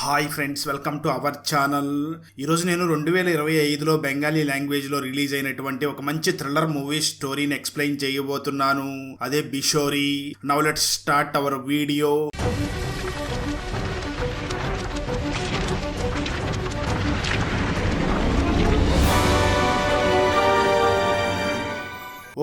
Hi friends, welcome to our channel. ఈరోజు నేను 2025లో బెంగాలీ లాంగ్వేజ్లో రిలీజ్ అయినటువంటి ఒక మంచి థ్రిల్లర్ మూవీ స్టోరీని ఎక్స్ప్లెయిన్ చేయబోతున్నాను. అదే బిషోరీ. Now let's start our video.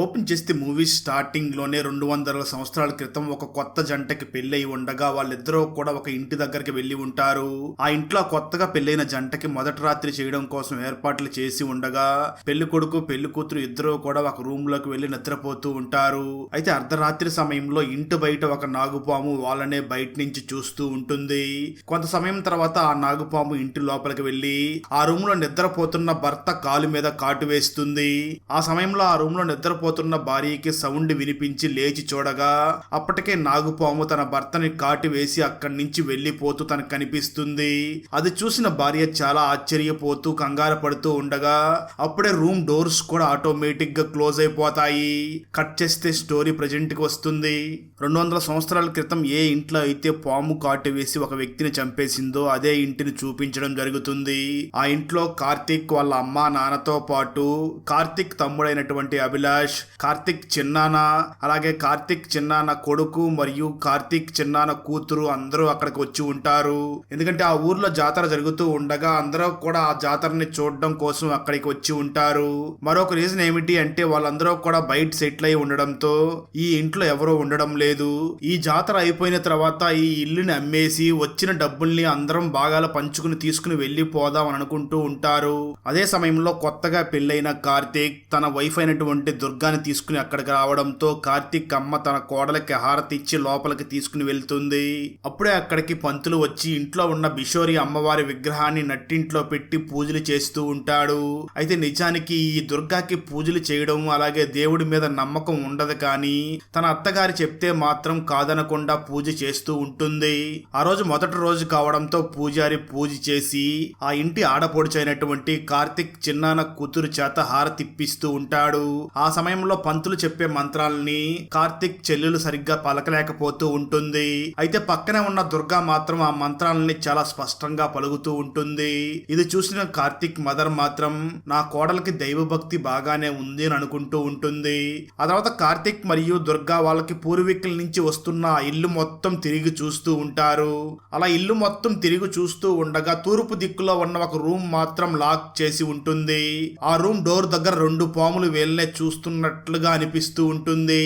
Open చేస్తే మూవీ స్టార్టింగ్ లోనే 200 సంవత్సరాల క్రితం ఒక కొత్త జంటకి పెళ్లి అయి ఉండగా వాళ్ళిద్దరూ కూడా ఒక ఇంటి దగ్గరికి వెళ్లి ఉంటారు. ఆ ఇంట్లో కొత్తగా పెళ్లైన జంటకి మొదటి రాత్రి చేయడం కోసం ఏర్పాట్లు చేసి ఉండగా పెళ్లి కొడుకు పెళ్లి కూతురు ఇద్దరూ కూడా ఒక రూమ్ లోకి వెళ్లి నిద్రపోతూ ఉంటారు. అయితే అర్ధరాత్రి సమయంలో ఇంటి బయట ఒక నాగుపాము వాళ్ళనే బయట నుంచి చూస్తూ ఉంటుంది. కొంత సమయం తర్వాత ఆ నాగుపాము ఇంటి లోపలికి వెళ్లి ఆ రూమ్ లో నిద్రపోతున్న భర్త కాలు మీద కాటు వేస్తుంది. ఆ సమయంలో ఆ రూమ్ లో నిద్రపోతున్న భార్యకి సౌండ్ వినిపించి లేచి చూడగా అప్పటికే నాగుపాము తన భర్తని కాటు వేసి అక్కడి నుంచి వెళ్లిపోతూ తనకు కనిపిస్తుంది. అది చూసిన భార్య చాలా ఆశ్చర్యపోతూ కంగారు పడుతూ ఉండగా అప్పుడే రూమ్ డోర్స్ కూడా ఆటోమేటిక్ గా క్లోజ్ అయిపోతాయి. కట్ చేస్తే స్టోరీ ప్రెజెంట్ కి వస్తుంది. 200 సంవత్సరాల క్రితం ఏ ఇంట్లో అయితే పాము కాటు వేసి ఒక వ్యక్తిని చంపేసిందో అదే ఇంటిని చూపించడం జరుగుతుంది. ఆ ఇంట్లో కార్తీక్ వాళ్ళ అమ్మా నాన్నతో పాటు కార్తీక్ తమ్ముడైనటువంటి అభిలాష్, కార్తీక్ చిన్నాన్న, అలాగే కార్తీక్ చిన్నాన్న కొడుకు మరియు కార్తీక్ చిన్నాన్న కూతురు అందరూ అక్కడికి వచ్చి ఉంటారు. ఎందుకంటే ఆ ఊర్లో జాతర జరుగుతూ ఉండగా అందరూ కూడా ఆ జాతరని చూడడం కోసం అక్కడికి వచ్చి ఉంటారు. మరొక రీజన్ ఏమిటి అంటే వాళ్ళందరూ కూడా బయట సెటిల్ అయి ఉండడంతో ఈ ఇంట్లో ఎవరూ ఉండడం లేదు. ఈ జాతర అయిపోయిన తర్వాత ఈ ఇల్లుని అమ్మేసి వచ్చిన డబ్బుల్ని అందరం భాగాలు పంచుకుని తీసుకుని వెళ్ళిపోదాం అని అనుకుంటూ ఉంటారు. అదే సమయంలో కొత్తగా పెళ్ళైన కార్తీక్ తన వైఫ్ అయినటువంటి దుర్గాని తీసుకుని అక్కడికి రావడంతో కార్తీక్ అమ్మ తన కోడలకి హారతి ఇచ్చి లోపలికి తీసుకుని వెళ్తుంది. అప్పుడే అక్కడికి పంతులు వచ్చి ఇంట్లో ఉన్న బిషోరీ అమ్మవారి విగ్రహాన్ని నట్టింట్లో పెట్టి పూజలు చేస్తూ ఉంటాడు. అయితే నిజానికి ఈ దుర్గాకి పూజలు చేయడం అలాగే దేవుడి మీద నమ్మకం ఉండదు, కానీ తన అత్తగారి చెప్తే మాత్రం కాదనకుండా పూజ చేస్తూ ఉంటుంది. ఆ రోజు మొదటి రోజు కావడంతో పూజారి పూజ చేసి ఆ ఇంటి ఆడపడుచైనటువంటి కార్తీక్ చిన్నాన్న కూతురు చేత హారతి ఇప్పిస్తూ ఉంటాడు. ఆ సమయంలో పంతులు చెప్పే మంత్రాలని కార్తీక్ చెల్లెలు సరిగ్గా పలకలేకపోతూ ఉంటుంది. అయితే పక్కనే ఉన్న దుర్గా మాత్రం ఆ మంత్రాలని చాలా స్పష్టంగా పలుకుతూ ఉంటుంది. ఇది చూసిన కార్తీక్ మదర్ మాత్రం నా కోడలికి దైవభక్తి బాగానే ఉంది అని అనుకుంటూ ఉంటుంది. ఆ తర్వాత కార్తీక్ మరియు దుర్గా వాళ్ళకి పూర్వీకుల నుంచి వస్తున్న ఆ ఇల్లు మొత్తం తిరిగి చూస్తూ ఉంటారు. అలా ఇల్లు మొత్తం తిరిగి చూస్తూ ఉండగా తూర్పు దిక్కులో ఉన్న ఒక రూమ్ మాత్రం లాక్ చేసి ఉంటుంది. ఆ రూమ్ డోర్ దగ్గర 2 పాములు వేళ్ళనే చూస్తున్నట్లుగా అనిపిస్తూ ఉంటుంది.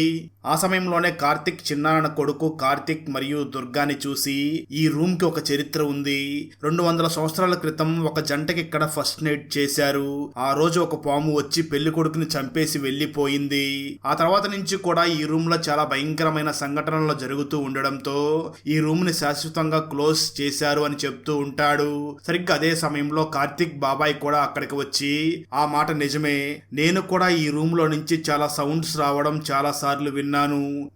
ఆ సమయంలోనే కార్తీక్ చిన్నాన్న కొడుకు కార్తీక్ మరియు దుర్గాని చూసి ఈ రూమ్ కి ఒక చరిత్ర ఉంది. 200 సంవత్సరాల క్రితం ఒక జంటకి ఇక్కడ ఫస్ట్ నైట్ చేశారు. ఆ రోజు ఒక పాము వచ్చి పెళ్లి కొడుకుని చంపేసి వెళ్లిపోయింది. ఆ తర్వాత నుంచి కూడా ఈ రూమ్ లో చాలా భయంకరమైన సంఘటనలు జరుగుతూ ఉండడంతో ఈ రూమ్ ని శాశ్వతంగా క్లోజ్ చేశారు అని చెప్తూ ఉంటాడు. సరిగ్గా అదే సమయంలో కార్తీక్ బాబాయ్ కూడా అక్కడికి వచ్చి ఆ మాట నిజమే, నేను కూడా ఈ రూమ్ లో నుంచి చాలా సౌండ్స్ రావడం చాలా సార్లు విన్నాను.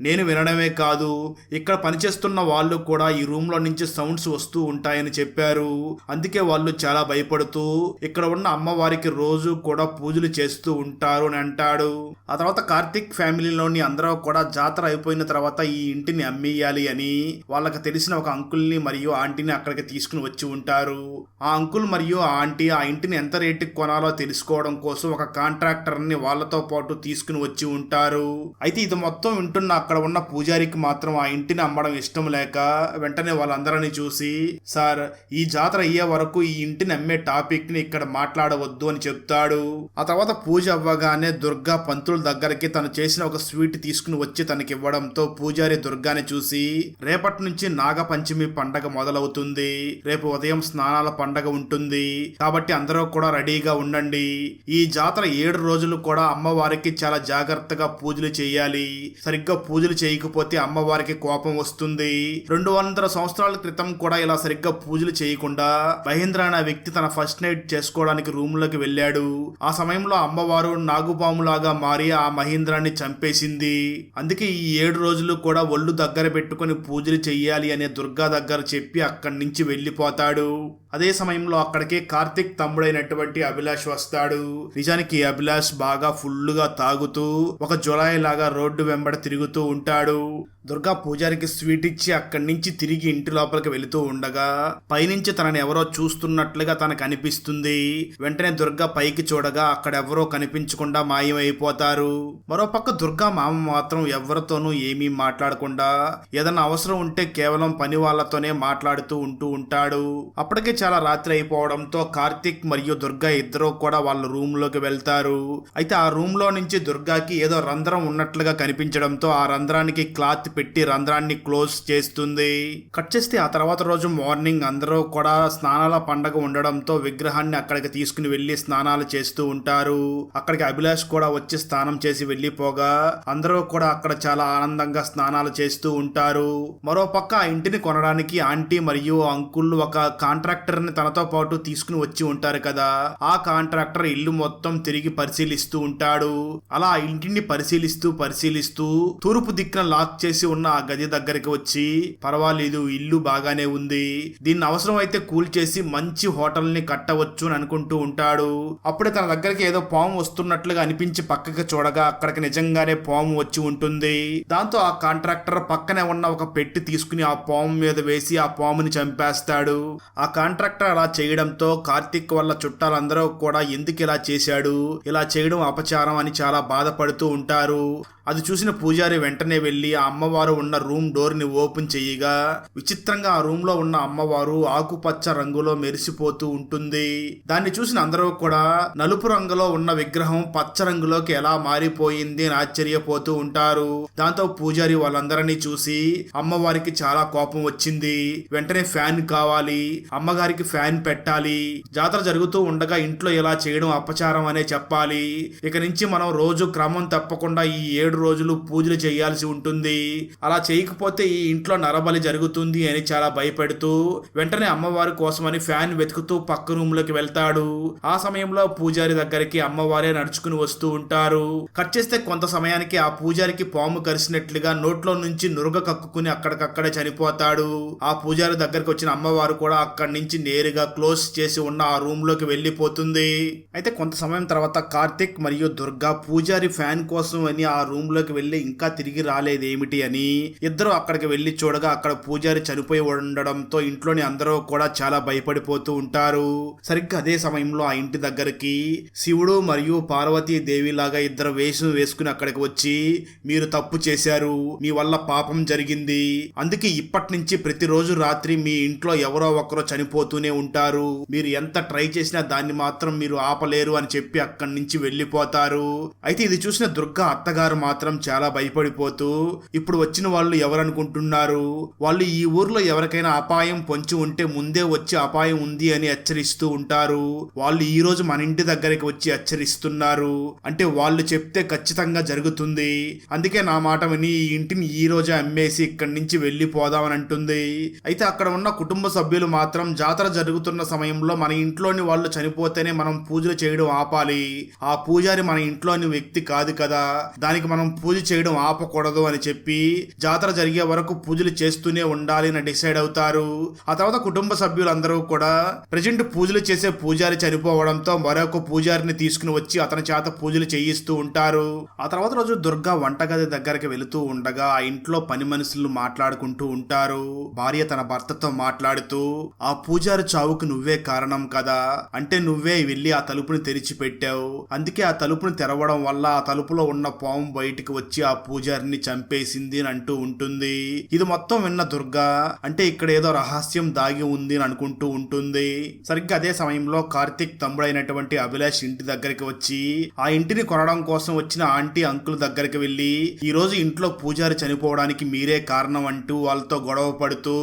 నేను వినడమే కాదు, ఇక్కడ పనిచేస్తున్న వాళ్ళు కూడా ఈ రూమ్ లో నుంచి సౌండ్స్ వస్తూ ఉంటాయని చెప్పారు. అందుకే వాళ్ళు చాలా భయపడుతూ ఇక్కడ ఉన్న అమ్మవారికి రోజు కూడా పూజలు చేస్తూ ఉంటారు అని అంటాడు. ఆ తర్వాత కార్తీక్ ఫ్యామిలీలోని అందరూ కూడా జాతర అయిపోయిన తర్వాత ఈ ఇంటిని అమ్మేయాలి అని వాళ్ళకి తెలిసిన ఒక అంకుల్ని మరియు ఆంటీని అక్కడికి తీసుకుని వచ్చి ఉంటారు. ఆ అంకుల్ మరియు ఆ ఆంటీ ఆ ఇంటిని ఎంత రేటుకి కొనాలో తెలుసుకోవడం కోసం ఒక కాంట్రాక్టర్ ని వాళ్ళతో పాటు తీసుకుని వచ్చి ఉంటారు. అయితే ఇది మొత్తం వింటున్న అక్కడ ఉన్న పూజారికి మాత్రం ఆ ఇంటిని అమ్మడం ఇష్టం లేక వెంటనే వాళ్ళందరినీ చూసి, సార్, ఈ జాతర అయ్యే వరకు ఈ ఇంటిని అమ్మే టాపిక్ ని ఇక్కడ మాట్లాడవద్దు అని చెప్తాడు. ఆ తర్వాత పూజ అవ్వగానే దుర్గా పంతుల దగ్గరికి తను చేసిన ఒక స్వీట్ తీసుకుని వచ్చి తనకి ఇవ్వడంతో పూజారి దుర్గాని చూసి, రేపటి నుంచి నాగపంచమి పండగ మొదలవుతుంది, రేపు ఉదయం స్నానాల పండగ ఉంటుంది, కాబట్టి అందరూ కూడా రెడీగా ఉండండి. ఈ జాతర 7 రోజులు కూడా అమ్మవారికి చాలా జాగ్రత్తగా పూజలు చేయాలి. సరిగ్గా పూజలు చేయకపోతే అమ్మవారికి కోపం వస్తుంది. 200 సంవత్సరాల క్రితం కూడా ఇలా సరిగ్గా పూజలు చేయకుండా మహేంద్ర అనే వ్యక్తి తన ఫస్ట్ నైట్ చేసుకోవడానికి రూమ్ లోకి వెళ్ళాడు. ఆ సమయంలో అమ్మవారు నాగుపాములాగా మారి ఆ మహేంద్రాన్ని చంపేసింది. అందుకే ఈ 7 రోజులు కూడా ఒళ్ళు దగ్గర పెట్టుకుని పూజలు చెయ్యాలి అనే దుర్గా దగ్గర చెప్పి అక్కడి నుంచి వెళ్ళిపోతాడు. అదే సమయంలో అక్కడికి కార్తిక్ తమ్ముడైనటువంటి అభిలాష్ వస్తాడు. నిజానికి అభిలాష్ బాగా ఫుల్లుగా తాగుతూ ఒక జులాయి లాగా రోడ్డు వెంబడ తిరుగుతూ ఉంటాడు. దుర్గా పూజారికి స్వీట్ ఇచ్చి అక్కడి నుంచి తిరిగి ఇంటి లోపలికి వెళుతూ ఉండగా పైనుంచి తనని ఎవరో చూస్తున్నట్లుగా తనకు అనిపిస్తుంది. వెంటనే దుర్గా పైకి చూడగా అక్కడ ఎవరో కనిపించకుండా మాయమైపోతారు. మరోపక్క దుర్గా మామ మాత్రం ఎవరితోనూ ఏమీ మాట్లాడకుండా ఏదన్నా అవసరం ఉంటే కేవలం పని వాళ్ళతోనే మాట్లాడుతూ ఉంటాడు. అప్పటికే చాలా రాత్రి అయిపోవడంతో కార్తిక్ మరియు దుర్గా ఇద్దరు కూడా వాళ్ళ రూమ్ లోకి వెళ్తారు. అయితే ఆ రూమ్ లో నుంచి దుర్గాకి ఏదో రంధ్రం ఉన్నట్లుగా కనిపించడంతో ఆ రంధ్రానికి క్లాత్ పెట్టి రంధ్రాన్ని క్లోజ్ చేస్తుంది. కట్ చేస్తే ఆ తర్వాత రోజు మార్నింగ్ అందరూ కూడా స్నానాల పండగ ఉండడంతో విగ్రహాన్ని అక్కడికి తీసుకుని వెళ్లి స్నానాలు చేస్తూ ఉంటారు. అక్కడికి అభిలాష్ కూడా వచ్చి స్నానం చేసి వెళ్లిపోగా అందరూ కూడా అక్కడ చాలా ఆనందంగా స్నానాలు చేస్తూ ఉంటారు. మరోపక్క ఆ ఇంటిని కొనడానికి ఆంటీ మరియు అంకుల్ ఒక కాంట్రాక్టర్ ని తనతో పాటు తీసుకుని వచ్చి ఉంటారు కదా. ఆ కాంట్రాక్టర్ ఇల్లు మొత్తం తిరిగి పరిశీలిస్తూ ఉంటాడు. అలా ఆ ఇంటిని పరిశీలిస్తూ తూర్పు దిక్కున లాక్ చేసి ఉన్న ఆ గది దగ్గరికి వచ్చి పర్వాలేదు ఇల్లు బాగానే ఉంది, దీన్ని అవసరం అయితే కూల్చేసి మంచి హోటల్ ని కట్టవచ్చు అని అనుకుంటూ ఉంటాడు. అప్పుడే తన దగ్గరికి ఏదో పాము వస్తున్నట్లుగా అనిపించి పక్కకి చూడగా అక్కడికి నిజంగానే పాము వచ్చి ఉంటుంది. దాంతో ఆ కాంట్రాక్టర్ పక్కనే ఉన్న ఒక పెట్టి తీసుకుని ఆ పాము మీద వేసి ఆ పాముని చంపేస్తాడు. ఆ కాంట్రాక్టర్ అలా చేయడంతో కార్తిక్ వల్ల చుట్టాలందరూ కూడా ఎందుకు ఇలా చేశాడు, ఇలా చేయడం అపచారం అని చాలా బాధపడుతూ ఉంటారు. అది చూసిన పూజారి వెంటనే వెళ్లి ఆ అమ్మవారు ఉన్న రూమ్ డోర్ ని ఓపెన్ చేయగా విచిత్రంగా ఆ రూమ్ లో ఉన్న అమ్మవారు ఆకుపచ్చ రంగులో మెరిసిపోతూ ఉంటుంది. దాన్ని చూసిన అందరూ కూడా నలుపు రంగులో ఉన్న విగ్రహం పచ్చ రంగులోకి ఎలా మారిపోయింది అని ఆశ్చర్యపోతూ ఉంటారు. దాంతో పూజారి వాళ్ళందరినీ చూసి అమ్మవారికి చాలా కోపం వచ్చింది. వెంటనే ఫ్యాన్ కావాలి, అమ్మగారికి ఫ్యాన్ పెట్టాలి, జాతర జరుగుతూ ఉండగా ఇంట్లో ఇలా చేయడం అపచారం అనే చెప్పాలి, ఇక నుంచి మనం రోజు క్రమం తప్పకుండా ఈ 7 రోజులు పూజలు చేయాల్సి ఉంటుంది, అలా చేయకపోతే ఈ ఇంట్లో నరబలి జరుగుతుంది అని చాలా భయపెడుతూ వెంటనే అమ్మవారి కోసమని ఫ్యాన్ వెతుకుతూ పక్క రూమ్ లోకి వెళ్తాడు. ఆ సమయంలో పూజారి దగ్గరికి అమ్మవారే నడుచుకుని వస్తూ ఉంటారు. కట్ చేస్తే కొంత సమయానికి ఆ పూజారికి పాము కరిసినట్లుగా నోట్లో నుంచి నురుగ కక్కుకుని అక్కడికక్కడే చనిపోతాడు. ఆ పూజారి దగ్గరికి వచ్చిన అమ్మవారు కూడా అక్కడి నుంచి నేరుగా క్లోజ్ చేసి ఉన్న ఆ రూమ్ లోకి వెళ్లిపోతుంది. అయితే కొంత సమయం తర్వాత కార్తిక్ మరియు దుర్గా పూజారి ఫ్యాన్ కోసం అని ఆ రూమ్ లోకి వెళ్లి ఇంకా తిరిగి రాలేదేమిటి అని ఇద్దరు అక్కడికి వెళ్లి చూడగా అక్కడ పూజారి చనిపోయి ఉండడంతో ఇంట్లోని అందరూ కూడా చాలా భయపడిపోతూ ఉంటారు. సరిగ్గా అదే సమయంలో ఆ ఇంటి దగ్గరికి శివుడు మరియు పార్వతీ దేవి లాగా ఇద్దరు వేషం వేసుకుని అక్కడికి వచ్చి మీరు తప్పు చేశారు, మీ వల్ల పాపం జరిగింది, అందుకే ఇప్పటి నుంచి ప్రతిరోజు రాత్రి మీ ఇంట్లో ఎవరో ఒకరు చనిపోతూనే ఉంటారు, మీరు ఎంత ట్రై చేసినా దాన్ని మాత్రం మీరు ఆపలేరు అని చెప్పి అక్కడి నుంచి వెళ్లిపోతారు. అయితే ఇది చూసిన దుర్గా అత్తగారు మాత్రం చాలా భయపడిపోతూ ఇప్పుడు వచ్చిన వాళ్ళు ఎవరనుకుంటున్నారు, వాళ్ళు ఈ ఊర్లో ఎవరికైనా అపాయం పొంచి ఉంటే ముందే వచ్చి అపాయం ఉంది అని హెచ్చరిస్తూ ఉంటారు, వాళ్ళు ఈ రోజు మన ఇంటి దగ్గరికి వచ్చి హెచ్చరిస్తున్నారు అంటే వాళ్ళు చెప్తే ఖచ్చితంగా జరుగుతుంది, అందుకే నా మాట విని ఈ ఇంటిని ఈ రోజే అమ్మేసి ఇక్కడి నుంచి వెళ్లిపోదామని అంటుంది. అయితే అక్కడ ఉన్న కుటుంబ సభ్యులు మాత్రం జాతర జరుగుతున్న సమయంలో మన ఇంట్లోని వాళ్ళు చనిపోతేనే మనం పూజలు చేయడం ఆపాలి, ఆ పూజారి మన ఇంట్లోని వ్యక్తి కాదు కదా, దానికి మనం పూజ చేయడం ఆపకూడదు అని చెప్పి జాతర జరిగే వరకు పూజలు చేస్తూనే ఉండాలి అని డిసైడ్ అవుతారు. ఆ తర్వాత కుటుంబ సభ్యులందరూ కూడా ప్రజెంట్ పూజలు చేసే పూజారి చనిపోవడంతో మరొక పూజారిని తీసుకుని వచ్చి అతని చేత పూజలు చేయిస్తూ ఉంటారు. ఆ తర్వాత రోజు దుర్గా వంటగది దగ్గరికి వెళుతూ ఉండగా ఆ ఇంట్లో పని మనుషులు మాట్లాడుకుంటూ ఉంటారు. భార్య తన భర్తతో మాట్లాడుతూ ఆ పూజారి చావుకు నువ్వే కారణం కదా, అంటే నువ్వే వెళ్లి ఆ తలుపుని తెరిచి పెట్టావు, అందుకే ఆ తలుపుని తెరవడం వల్ల ఆ తలుపులో ఉన్న పాము బయటికి వచ్చి ఆ పూజారిని చంపేసింది అని అంటూ ఉంటుంది. ఇది మొత్తం విన్న దుర్గా అంటే ఇక్కడ ఏదో రహస్యం దాగి ఉంది అని అనుకుంటూ ఉంటుంది. సరిగ్గా అదే సమయంలో కార్తిక్ తమ్ముడైనటువంటి అభిలాష్ ఇంటి దగ్గరికి వచ్చి ఆ ఇంటిని కొనడం కోసం వచ్చిన ఆంటీ అంకుల్ దగ్గరికి వెళ్లి ఈ రోజు ఇంట్లో పూజారి చనిపోవడానికి మీరే కారణం అంటూ వాళ్ళతో గొడవ పడుతూ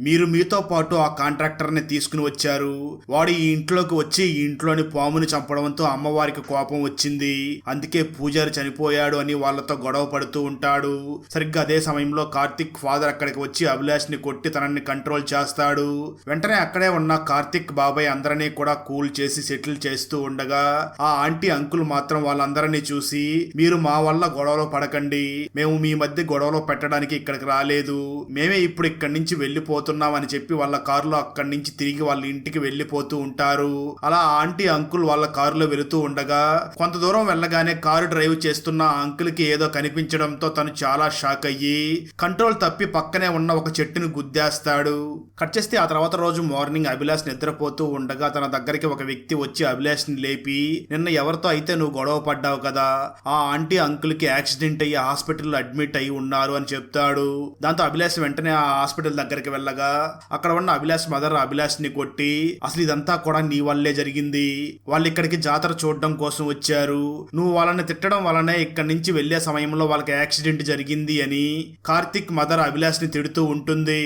మీరు మీతో పాటు ఆ కాంట్రాక్టర్ ని తీసుకుని వచ్చారు, వాడు ఈ ఇంట్లోకి వచ్చి ఈ ఇంట్లోని పాముని చంపడంతో అమ్మవారికి కోపం వచ్చింది, అందుకే పూజారి చనిపోయాడు అని వాళ్ళతో గొడవ పడుతూ ఉంటాడు. సరిగ్గా అదే సమయంలో కార్తిక్ ఫాదర్ అక్కడికి వచ్చి అభిలాష్ ని కొట్టి తనని కంట్రోల్ చేస్తాడు. వెంటనే అక్కడే ఉన్న కార్తిక్ బాబాయ్ అందరినీ కూడా కూల్ చేసి సెటిల్ చేస్తూ ఉండగా ఆ ఆంటీ అంకుల్ మాత్రం వాళ్ళందరినీ చూసి మీరు మా వల్ల గొడవలో పడకండి, మేము మీ మధ్య గొడవలో పెట్టడానికి ఇక్కడికి రాలేదు, మేమే ఇప్పుడు ఇక్కడి నుంచి వెళ్లిపోతున్నాం అని చెప్పి వాళ్ళ కారులో అక్కడి నుంచి తిరిగి వాళ్ళ ఇంటికి వెళ్ళిపోతూ ఉంటారు. అలా ఆంటీ అంకుల్ వాళ్ళ కారులో వెళుతూ ఉండగా కొంత దూరం వెళ్ళగానే కారు డ్రైవ్ చేస్తున్న ఆ అంకుల్ కి ఏదో కనిపించడంతో తను చాలా షాక్ అయ్యి కంట్రోల్ తప్పి పక్కనే ఉన్న ఒక చెట్టును గుద్దేస్తాడు. కట్ చేస్తే ఆ తర్వాత రోజు మార్నింగ్ అభిలాష్ నిద్రపోతూ ఉండగా తన దగ్గరికి ఒక వ్యక్తి వచ్చి అభిలాష్ ని లేపి, నిన్న ఎవరితో అయితే నువ్వు గొడవ పడ్డావు కదా, ఆ ఆంటీ అంకుల్ కి యాక్సిడెంట్ అయ్యి హాస్పిటల్లో అడ్మిట్ అయ్యి ఉన్నారు అని చెప్తాడు. దాంతో అభిలాష్ వెంటనే ఆ హాస్పిటల్ దగ్గరికి వెళ్ళగా అక్కడ ఉన్న అభిలాష్ మదర్ అభిలాష్ ని కొట్టి, అసలు ఇదంతా కూడా నీ వల్లే జరిగింది, వాళ్ళు ఇక్కడికి జాతర చూడడం కోసం వచ్చారు, నువ్వు వాళ్ళని తిట్టడం వల్లనే ఇక్కడి నుంచి వెళ్లే సమయంలో వాళ్ళకి యాక్సిడెంట్ జరిగింది అని కార్తిక్ మదర్ అభిలాష్ ని తిడుతూ ఉంటుంది.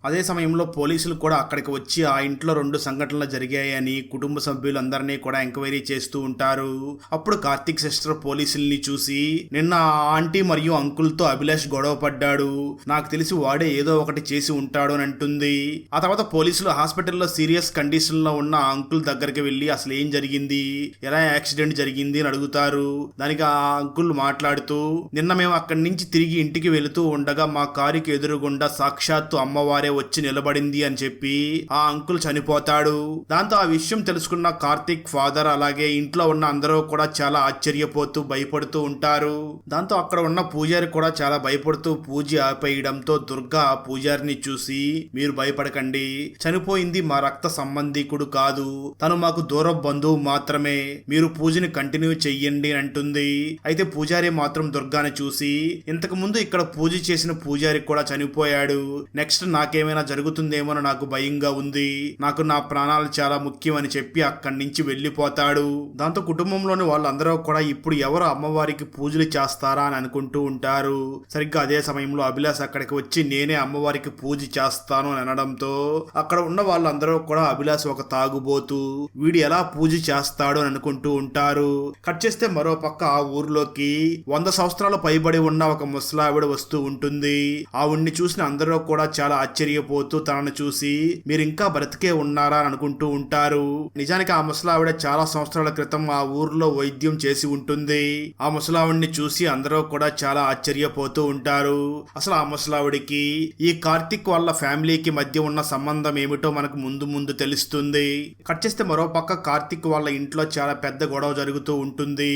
అదే సమయంలో పోలీసులు కూడా అక్కడికి వచ్చి ఆ ఇంట్లో 2 సంఘటనలు జరిగాయని కుటుంబ సభ్యులందరినీ కూడా ఎంక్వైరీ చేస్తూ ఉంటారు. అప్పుడు కార్తిక్ సిస్టర్ పోలీసుల్ని చూసి, నిన్న ఆ ఆంటీ మరియు అంకుల్తో అభిలాష్ గొడవ పడ్డాడు, నాకు తెలిసి వాడే ఏదో ఒకటి చేసి ఉంటాడు అని అంటుంది. ఆ తర్వాత పోలీసులు హాస్పిటల్లో సీరియస్ కండిషన్ లో ఉన్న ఆ అంకుల్ దగ్గరికి వెళ్లి అసలు ఏం జరిగింది, ఎలా యాక్సిడెంట్ జరిగింది అని అడుగుతారు. దానికి ఆ అంకుల్ మాట్లాడుతూ, నిన్న మేము అక్కడి నుంచి తిరిగి ఇంటికి వెళుతూ ఉండగా మా కారుకి ఎదురుగుండా సాక్షాత్తు అమ్మవారే వచ్చి నిలబడింది అని చెప్పి ఆ అంకుల్ చనిపోతాడు. దాంతో ఆ విషయం తెలుసుకున్న కార్తిక్ ఫాదర్ అలాగే ఇంట్లో ఉన్న అందరూ కూడా చాలా ఆశ్చర్యపోతూ భయపడుతూ ఉంటారు. దాంతో అక్కడ ఉన్న పూజారి కూడా చాలా భయపడుతూ పూజ ఆపేయడంతో దుర్గా ఆ పూజారిని చూసి, మీరు భయపడకండి, చనిపోయింది మా రక్త సంబంధికుడు కాదు, తను మాకు దూర బంధువు మాత్రమే, మీరు పూజని కంటిన్యూ చెయ్యండి అని అంటుంది. అయితే పూజారి మాత్రం దుర్గాని చూసి, ఇంతకు ముందు ఇక్కడ పూజ చేసిన పూజారి కూడా చనిపోయాడు, నెక్స్ట్ నాకేమైనా జరుగుతుందేమో నాకు భయంగా ఉంది, నాకు నా ప్రాణాలు చాలా ముఖ్యం అని చెప్పి అక్కడి నుంచి వెళ్ళిపోతాడు. దాంతో కుటుంబంలోని వాళ్ళందరూ కూడా ఇప్పుడు ఎవరు అమ్మవారికి పూజలు చేస్తారా అని అనుకుంటూ ఉంటారు. సరిగ్గా అదే సమయంలో అభిలాష్ అక్కడికి వచ్చి నేనే అమ్మవారికి పూజ చేస్తాను అని అనడంతో అక్కడ ఉన్న వాళ్ళందరూ కూడా అభిలాష్ ఒక తాగుబోతూ, వీడు ఎలా పూజ చేస్తాడు అని అనుకుంటూ ఉంటారు. కట్ చేస్తే మరో పక్క ఆ ఊర్లోకి 100 సంవత్సరాలు పైబడి ఉన్న ఒక ముసలావిడ వస్తూ ఉంటుంది. ఆవిడ్ని చూసిన అందరూ కూడా చాలా ఆశ్చర్యపోతూ తనను చూసి, మీరు ఇంకా బ్రతికే ఉన్నారా అని అనుకుంటూ ఉంటారు. నిజానికి ఆ ముసలావిడ చాలా సంవత్సరాల క్రితం ఆ ఊర్లో వైద్యం చేసి ఉంటుంది. ఆ ముసలావిడిని చూసి అందరూ కూడా చాలా ఆశ్చర్యపోతూ ఉంటారు. అసలు ఆ ముసలావిడికి ఈ కార్తిక్ వాళ్ళ ఫ్యామిలీకి మధ్య ఉన్న సంబంధం ఏమిటో మనకు ముందు ముందు తెలుస్తుంది. కట్ చేస్తే మరో పక్క కార్తిక్ వాళ్ళ ఇంట్లో చాలా పెద్ద గొడవ జరుగుతూ ఉంటుంది.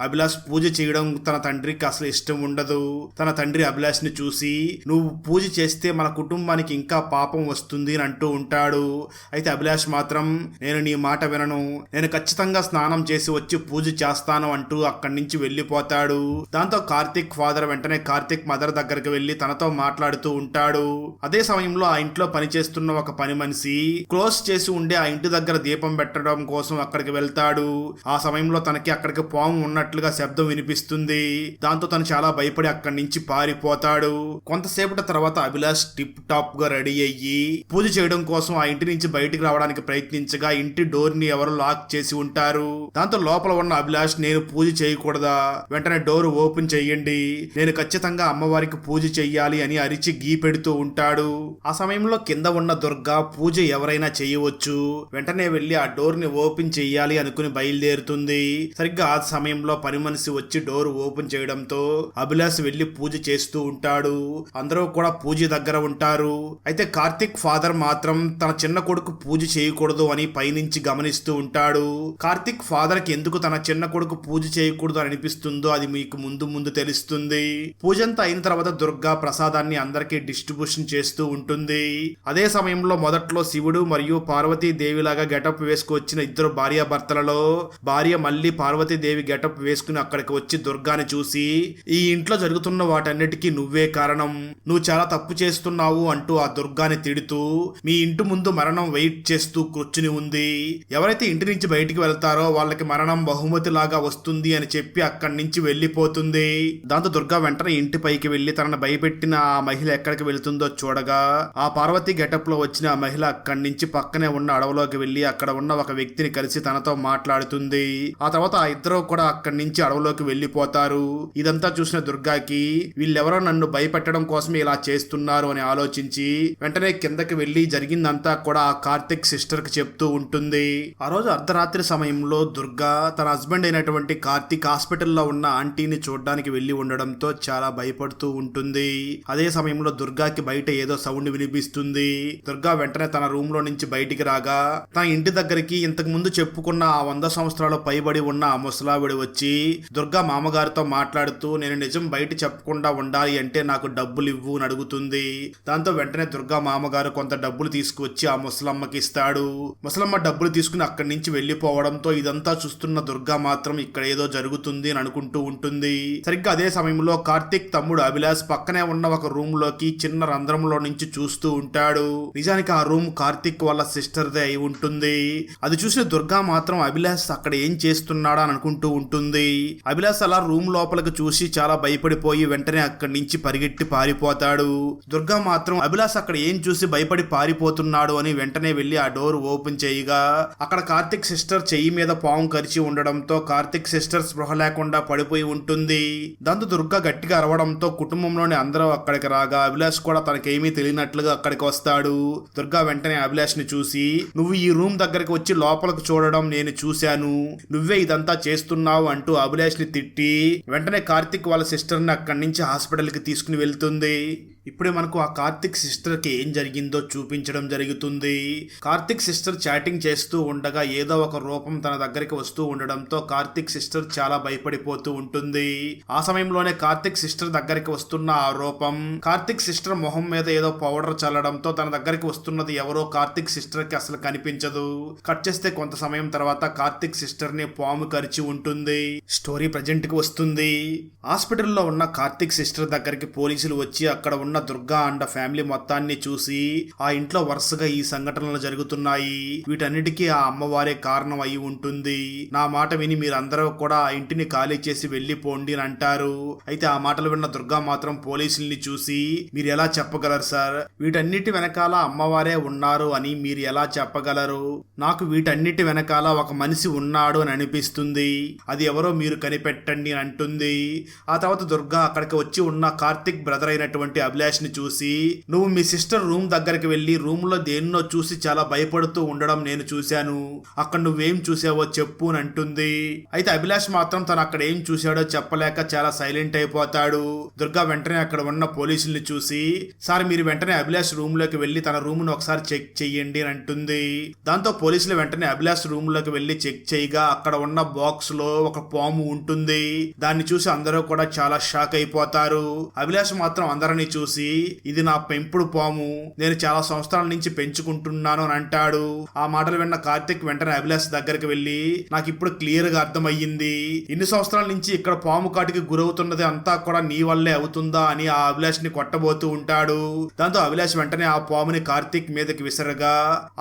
అభిలాష్ పూజ చేయడం తన తండ్రికి అసలు ఇష్టం ఉండదు. తన తండ్రి అభిలాష్ ని చూసి, నువ్వు పూజ చేస్తే మన కుటుంబానికి ఇంకా పాపం వస్తుంది అని అంటూ ఉంటాడు. అయితే అభిలాష్ మాత్రం, నేను నీ మాట వినను, నేను ఖచ్చితంగా స్నానం చేసి వచ్చి పూజ చేస్తాను అంటూ అక్కడి నుంచి వెళ్ళిపోతాడు. దాంతో కార్తిక్ ఫాదర్ వెంటనే కార్తిక్ మదర్ దగ్గరికి వెళ్లి తనతో మాట్లాడుతూ ఉంటాడు. అదే సమయంలో ఆ ఇంట్లో పనిచేస్తున్న ఒక పని మనిషి క్లోజ్ చేసి ఉండే ఆ ఇంటి దగ్గర దీపం పెట్టడం కోసం అక్కడికి వెళ్తాడు. ఆ సమయంలో తనకి అక్కడికి పాము ఉన్నట్లుగా శబ్దం వినిపిస్తుంది. దాంతో తను చాలా భయపడి అక్కడి నుంచి పారిపోతాడు. కొంతసేపటి తర్వాత అభిలాష్ టిప్ టాప్ గా రెడీ అయ్యి పూజ చేయడం కోసం ఆ ఇంటి నుంచి బయటికి రావడానికి ప్రయత్నించగా ఇంటి డోర్ ని ఎవరు లాక్ చేసి ఉంటారు. దాంతో లోపల ఉన్న అభిలాష్, నేను పూజ చేయకూడదా, వెంటనే డోర్ ఓపెన్ చెయ్యండి, నేను ఖచ్చితంగా అమ్మవారికి పూజ చెయ్యాలి అని అరిచి గీ పెడుతూ ఉంటాడు. ఆ సమయంలో కింద ఉన్న దుర్గా, పూజ ఎవరైనా చేయవచ్చు, వెంటనే వెళ్లి ఆ డోర్ ని ఓపెన్ చెయ్యాలి అనుకుని బయలుదేరుతుంది. సరిగ్గా ఆ సమయంలో పని మనిషి వచ్చి డోర్ ఓపెన్ చేయడంతో అభిలాష్ వెళ్లి పూజ చేస్తూ ఉంటాడు. అందరూ కూడా పూజ దగ్గర ఉంటారు. అయితే కార్తిక్ ఫాదర్ మాత్రం తన చిన్న కొడుకు పూజ చేయకూడదు అని పైనుంచి గమనిస్తూ ఉంటాడు. కార్తిక్ ఫాదర్ కి ఎందుకు తన చిన్న కొడుకు పూజ చేయకూడదు అని అనిపిస్తుందో అది మీకు ముందు ముందు తెలుస్తుంది. పూజంతా అయిన తర్వాత దుర్గా ప్రసాదాన్ని అందరికీ డిస్ట్రిబ్యూషన్ చేస్తూ ఉంటుంది. అదే సమయంలో మొదట్లో శివుడు మరియు పార్వతీదేవి లాగా గెటప్ వేసుకొచ్చిన ఇద్దరు భార్యాభర్తలలో భార్య మళ్ళీ పార్వతీదేవి గెటప్ వేసుకుని అక్కడికి వచ్చి దుర్గాని చూసి, ఈ ఇంట్లో జరుగుతున్న వాటన్నిటికీ నువ్వే కారణం, నువ్వు చాలా తప్పు చేస్తున్నావు అంటూ ఆ దుర్గాని తిడుతూ మీ ఇంటి ముందు మరణం వెయిట్ చేస్తూ కూర్చుని ఉంది, ఎవరైతే ఇంటి నుంచి బయటికి వెళ్తారో వాళ్ళకి మరణం బహుమతి లాగా వస్తుంది అని చెప్పి అక్కడి నుంచి వెళ్ళిపోతుంది. దాంతో దుర్గా వెంటనే ఇంటి పైకి వెళ్లి తనను భయపెట్టిన ఆ మహిళ ఎక్కడికి వెళ్తుందో చూడగా ఆ పార్వతి గెటప్ లో వచ్చిన ఆ మహిళ అక్కడి నుంచి పక్కనే ఉన్న అడవిలోకి వెళ్లి అక్కడ ఉన్న ఒక వ్యక్తిని కలిసి తనతో మాట్లాడుతుంది. ఆ తర్వాత ఆ ఇద్దరు కూడా అక్కడి నుంచి అడవిలోకి వెళ్లిపోతారు. ఇదంతా చూసిన దుర్గాకి వీళ్ళెవరో నన్ను భయపెట్టడం కోసమే ఇలా చేస్తున్నారు అని ఆలోచించి వెంటనే కిందకి వెళ్లి జరిగిందంతా కూడా ఆ కార్తిక్ సిస్టర్ కి చెప్తూ ఉంటుంది. ఆ రోజు అర్ధరాత్రి సమయంలో దుర్గా తన హస్బెండ్ అయినటువంటి కార్తిక్ హాస్పిటల్లో ఉన్న ఆంటీని చూడడానికి వెళ్లి ఉండడంతో చాలా భయపడుతూ ఉంటుంది. అదే సమయంలో దుర్గాకి బయట ఏదో సౌండ్ వినిపిస్తుంది. దుర్గా వెంటనే తన రూమ్ లో నుంచి బయటికి రాగా తన ఇంటి దగ్గరికి ఇంతకు ముందు చెప్పుకున్న ఆ 100 సంవత్సరాలు పైబడి ఉన్న ఆ ముసలావిడి వచ్చి దుర్గా మామగారితో మాట్లాడుతూ నేను నిజం బయట చెప్పకుండా ఉండాలి అంటే నాకు డబ్బులు ఇవ్వు అని అడుగుతుంది. దాంతో వెంటనే దుర్గా మామగారు కొంత డబ్బులు తీసుకువచ్చి ఆ ముసలమ్మకి ఇస్తాడు. ముసలమ్మ డబ్బులు తీసుకుని అక్కడి నుంచి వెళ్లిపోవడంతో ఇదంతా చూస్తున్న దుర్గా మాత్రం ఇక్కడ ఏదో జరుగుతుంది అని అనుకుంటూ ఉంటుంది. సరిగ్గా అదే సమయంలో కార్తిక్ తమ్ముడు అభిలాష్ పక్కనే ఉన్న ఒక రూమ్ లోకి చిన్న రంధ్రంలో నుంచి చూస్తూ ఉంటాడు. నిజానికి ఆ రూమ్ కార్తిక్ వాళ్ళ సిస్టర్ దే అయి ఉంటుంది. అది చూసిన దుర్గా మాత్రం అభిలాష్ అక్కడ ఏం చేస్తున్నాడా అని అనుకుంటూ ఉంటుంది. అభిలాష్ అలా రూమ్ లోపలికి చూసి చాలా భయపడిపోయి వెంటనే అక్కడి నుంచి పరిగెట్టి పారిపోతాడు. దుర్గా మాత్రం అభిలాష్ అక్కడ ఏం చూసి భయపడి పారిపోతున్నాడు అని వెంటనే వెళ్లి ఆ డోర్ ఓపెన్ చేయగా అక్కడ కార్తిక్ సిస్టర్ చెయ్యి మీద పాము కరిచి ఉండడంతో కార్తిక్ సిస్టర్ స్పృహ లేకుండా పడిపోయి ఉంటుంది. దాంతో దుర్గా గట్టిగా అరవడంతో కుటుంబంలోని అందరూ అక్కడికి రాగా అభిలాష్ కూడా తనకేమీ తెలియనట్లుగా అక్కడికి వస్తాడు. దుర్గా వెంటనే అభిలాష్ ని చూసి నువ్వు ఈ రూమ్ దగ్గరికి వచ్చి లోపలికి చూడడం నేను చూశాను, నువ్వే ఇదంతా చేస్తున్నావు అంటూ అభిలాష్ ని తిట్టి వెంటనే కార్తిక్ వాళ్ళ సిస్టర్ ని అక్కడి నుంచి హాస్పిటల్ కి తీసుకుని వెళ్తుంది. ఇప్పుడే మనకు ఆ కార్తిక్ సిస్టర్ కి ఏం జరిగిందో చూపించడం జరుగుతుంది. కార్తిక్ సిస్టర్ చాటింగ్ చేస్తూ ఉండగా ఏదో ఒక రూపం తన దగ్గరికి వస్తూ ఉండడంతో కార్తిక్ సిస్టర్ చాలా భయపడిపోతూ ఉంటుంది. ఆ సమయంలోనే కార్తిక్ సిస్టర్ దగ్గరికి వస్తున్న ఆ రూపం కార్తిక్ సిస్టర్ మొహం మీద ఏదో పౌడర్ చల్లడంతో తన దగ్గరికి వస్తున్నది ఎవరో కార్తిక్ సిస్టర్ కి అసలు కనిపించదు. కట్ చేస్తే కొంత సమయం తర్వాత కార్తిక్ సిస్టర్ ని పాము కరిచి ఉంటుంది. స్టోరీ ప్రజెంట్ కి వస్తుంది. హాస్పిటల్లో ఉన్న కార్తిక్ సిస్టర్ దగ్గరికి పోలీసులు వచ్చి అక్కడ ఉన్న దుర్గా అండ్ ఫ్యామిలీ మొత్తాన్ని చూసి ఆ ఇంట్లో వరుసగా ఈ సంఘటనలు జరుగుతున్నాయి, వీటన్నిటికీ ఆ అమ్మవారే కారణం అయి ఉంటుంది, నా మాట విని మీరందరూ కూడా ఆ ఇంటిని ఖాళీ చేసి వెళ్లిపోండి అని అంటారు. అయితే ఆ మాటలు విన్న దుర్గా మాత్రం పోలీసుల్ని చూసి మీరు ఎలా చెప్పగలరు సార్, వీటన్నిటి వెనకాల అమ్మవారే ఉన్నారు అని మీరు ఎలా చెప్పగలరు, నాకు వీటన్నిటి వెనకాల ఒక మనిషి ఉన్నాడు అని అనిపిస్తుంది, అది ఎవరో మీరు కనిపెట్టండి అని అంటుంది. ఆ తర్వాత దుర్గా అక్కడికి వచ్చి ఉన్న కార్తిక్ బ్రదర్ అయినటువంటి అభిలాష్ ని చూసి నువ్వు మీ సిస్టర్ రూమ్ దగ్గరికి వెళ్లి రూమ్ లో దేన్నో చూసి చాలా భయపడుతూ ఉండడం నేను చూశాను, అక్కడ నువ్వేం చూసావో చెప్పు అని అంటుంది. అయితే అభిలాష్ మాత్రం తను అక్కడ ఏం చూశాడో చెప్పలేక చాలా సైలెంట్ అయిపోతాడు. దుర్గా వెంటనే అక్కడ ఉన్న పోలీసుల్ని చూసి సార్ మీరు వెంటనే అభిలాష్ రూమ్ లోకి వెళ్లి తన రూమ్ ను ఒకసారి చెక్ చెయ్యండి అని అంటుంది. దాంతో పోలీసులు వెంటనే అభిలాష్ రూమ్ లోకి వెళ్లి చెక్ చేయగా అక్కడ ఉన్న బాక్స్ లో ఒక పాము ఉంటుంది. దాన్ని చూసి అందరూ కూడా చాలా షాక్ అయిపోతారు. అభిలాష్ మాత్రం అందరినీ చూసి ఇది నా పెంపుడు పాము, నేను చాలా సంవత్సరాల నుంచి పెంచుకుంటున్నాను అని అంటాడు. ఆ మాటలు విన్న కార్తిక్ వెంటనే అభిలాష్ దగ్గరికి వెళ్లి నాకు ఇప్పుడు క్లియర్ గా అర్థమయ్యింది, ఇన్ని సంవత్సరాల నుంచి ఇక్కడ పాము కాటికి గురవుతున్నది అంతా కూడా నీ వల్లే అవుతుందా అని ఆ అభిలాష్ ని కొట్టబోతూ ఉంటాడు. దాంతో అభిలాష్ వెంటనే ఆ పాముని కార్తిక్ మీదకి విసరగా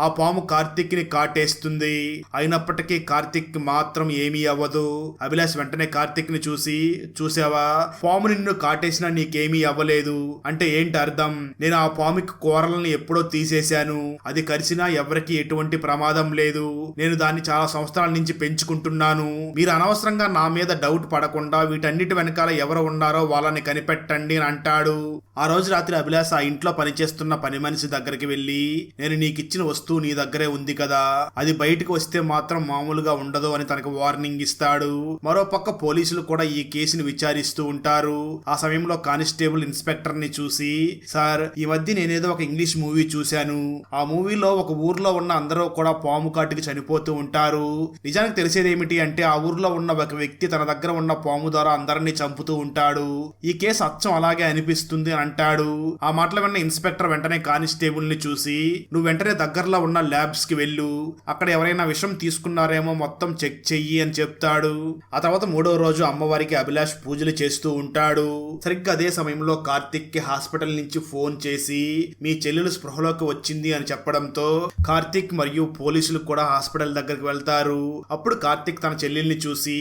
ఆ పాము కార్తిక్ ని కాటేస్తుంది. అయినప్పటికీ కార్తిక్ మాత్రం ఏమీ అవ్వదు. అభిలాష్ వెంటనే కార్తిక్ ని చూసి చూసావా పాము నిన్ను కాటేసినా నీకేమీ అవ్వలేదు అంటే ఏంటి అర్థం, నేను ఆ పాముకి కూరలను ఎప్పుడో తీసేశాను, అది కరిసినా ఎవరికి ఎటువంటి ప్రమాదం లేదు, నేను దాన్ని చాలా సంవత్సరాల నుంచి పెంచుకుంటున్నాను, మీరు అనవసరంగా నా మీద డౌట్ పడకుండా వీటన్నిటి వెనకాల ఎవరు ఉన్నారో వాళ్ళని కనిపెట్టండి అని అంటాడు. ఆ రోజు రాత్రి అభిలాష్ ఆ ఇంట్లో పనిచేస్తున్న పని మనిషి దగ్గరికి వెళ్లి నేను నీకిచ్చిన వస్తువు నీ దగ్గరే ఉంది కదా, అది బయటకు వస్తే మాత్రం మామూలుగా ఉండదు అని తనకు వార్నింగ్ ఇస్తాడు. మరోపక్క పోలీసులు కూడా ఈ కేసుని విచారిస్తూ ఉంటారు. ఆ సమయంలో కానిస్టేబుల్ ఇన్స్పెక్టర్ ని చూసి సార్ ఈ మధ్య నేనేదో ఒక ఇంగ్లీష్ మూవీ చూశాను, ఆ మూవీలో ఒక ఊర్లో ఉన్న అందరూ కూడా పాము కాటికి చనిపోతూ ఉంటారు, నిజానికి తెలిసేది ఏమిటి అంటే ఆ ఊర్లో ఉన్న ఒక వ్యక్తి తన దగ్గర ఉన్న పాము ద్వారా అందరినీ చంపుతూ ఉంటాడు, ఈ కేసు అచ్చం అలాగే అనిపిస్తుంది అని అంటాడు. ఆ మాటలు విన్న ఇన్స్పెక్టర్ వెంటనే కానిస్టేబుల్ ని చూసి నువ్వు వెంటనే దగ్గరలో ఉన్న ల్యాబ్స్ కి వెళ్ళు, అక్కడ ఎవరైనా విషం తీసుకున్నారేమో మొత్తం చెక్ చెయ్యి అని చెప్తాడు. ఆ తర్వాత 3వ రోజు అమ్మవారికి అభిలాష్ పూజలు చేస్తూ ఉంటాడు. సరిగ్గా అదే సమయంలో కార్తిక్ కి హాస్పిటల్ నుంచి ఫోన్ చేసి మీ చెల్లెలు స్పృహలోకి వచ్చింది అని చెప్పడంతో కార్తిక్ మరియు పోలీసులు కూడా హాస్పిటల్ దగ్గరికి వెళ్తారు. అప్పుడు కార్తిక్ తన చెల్లెల్ని చూసి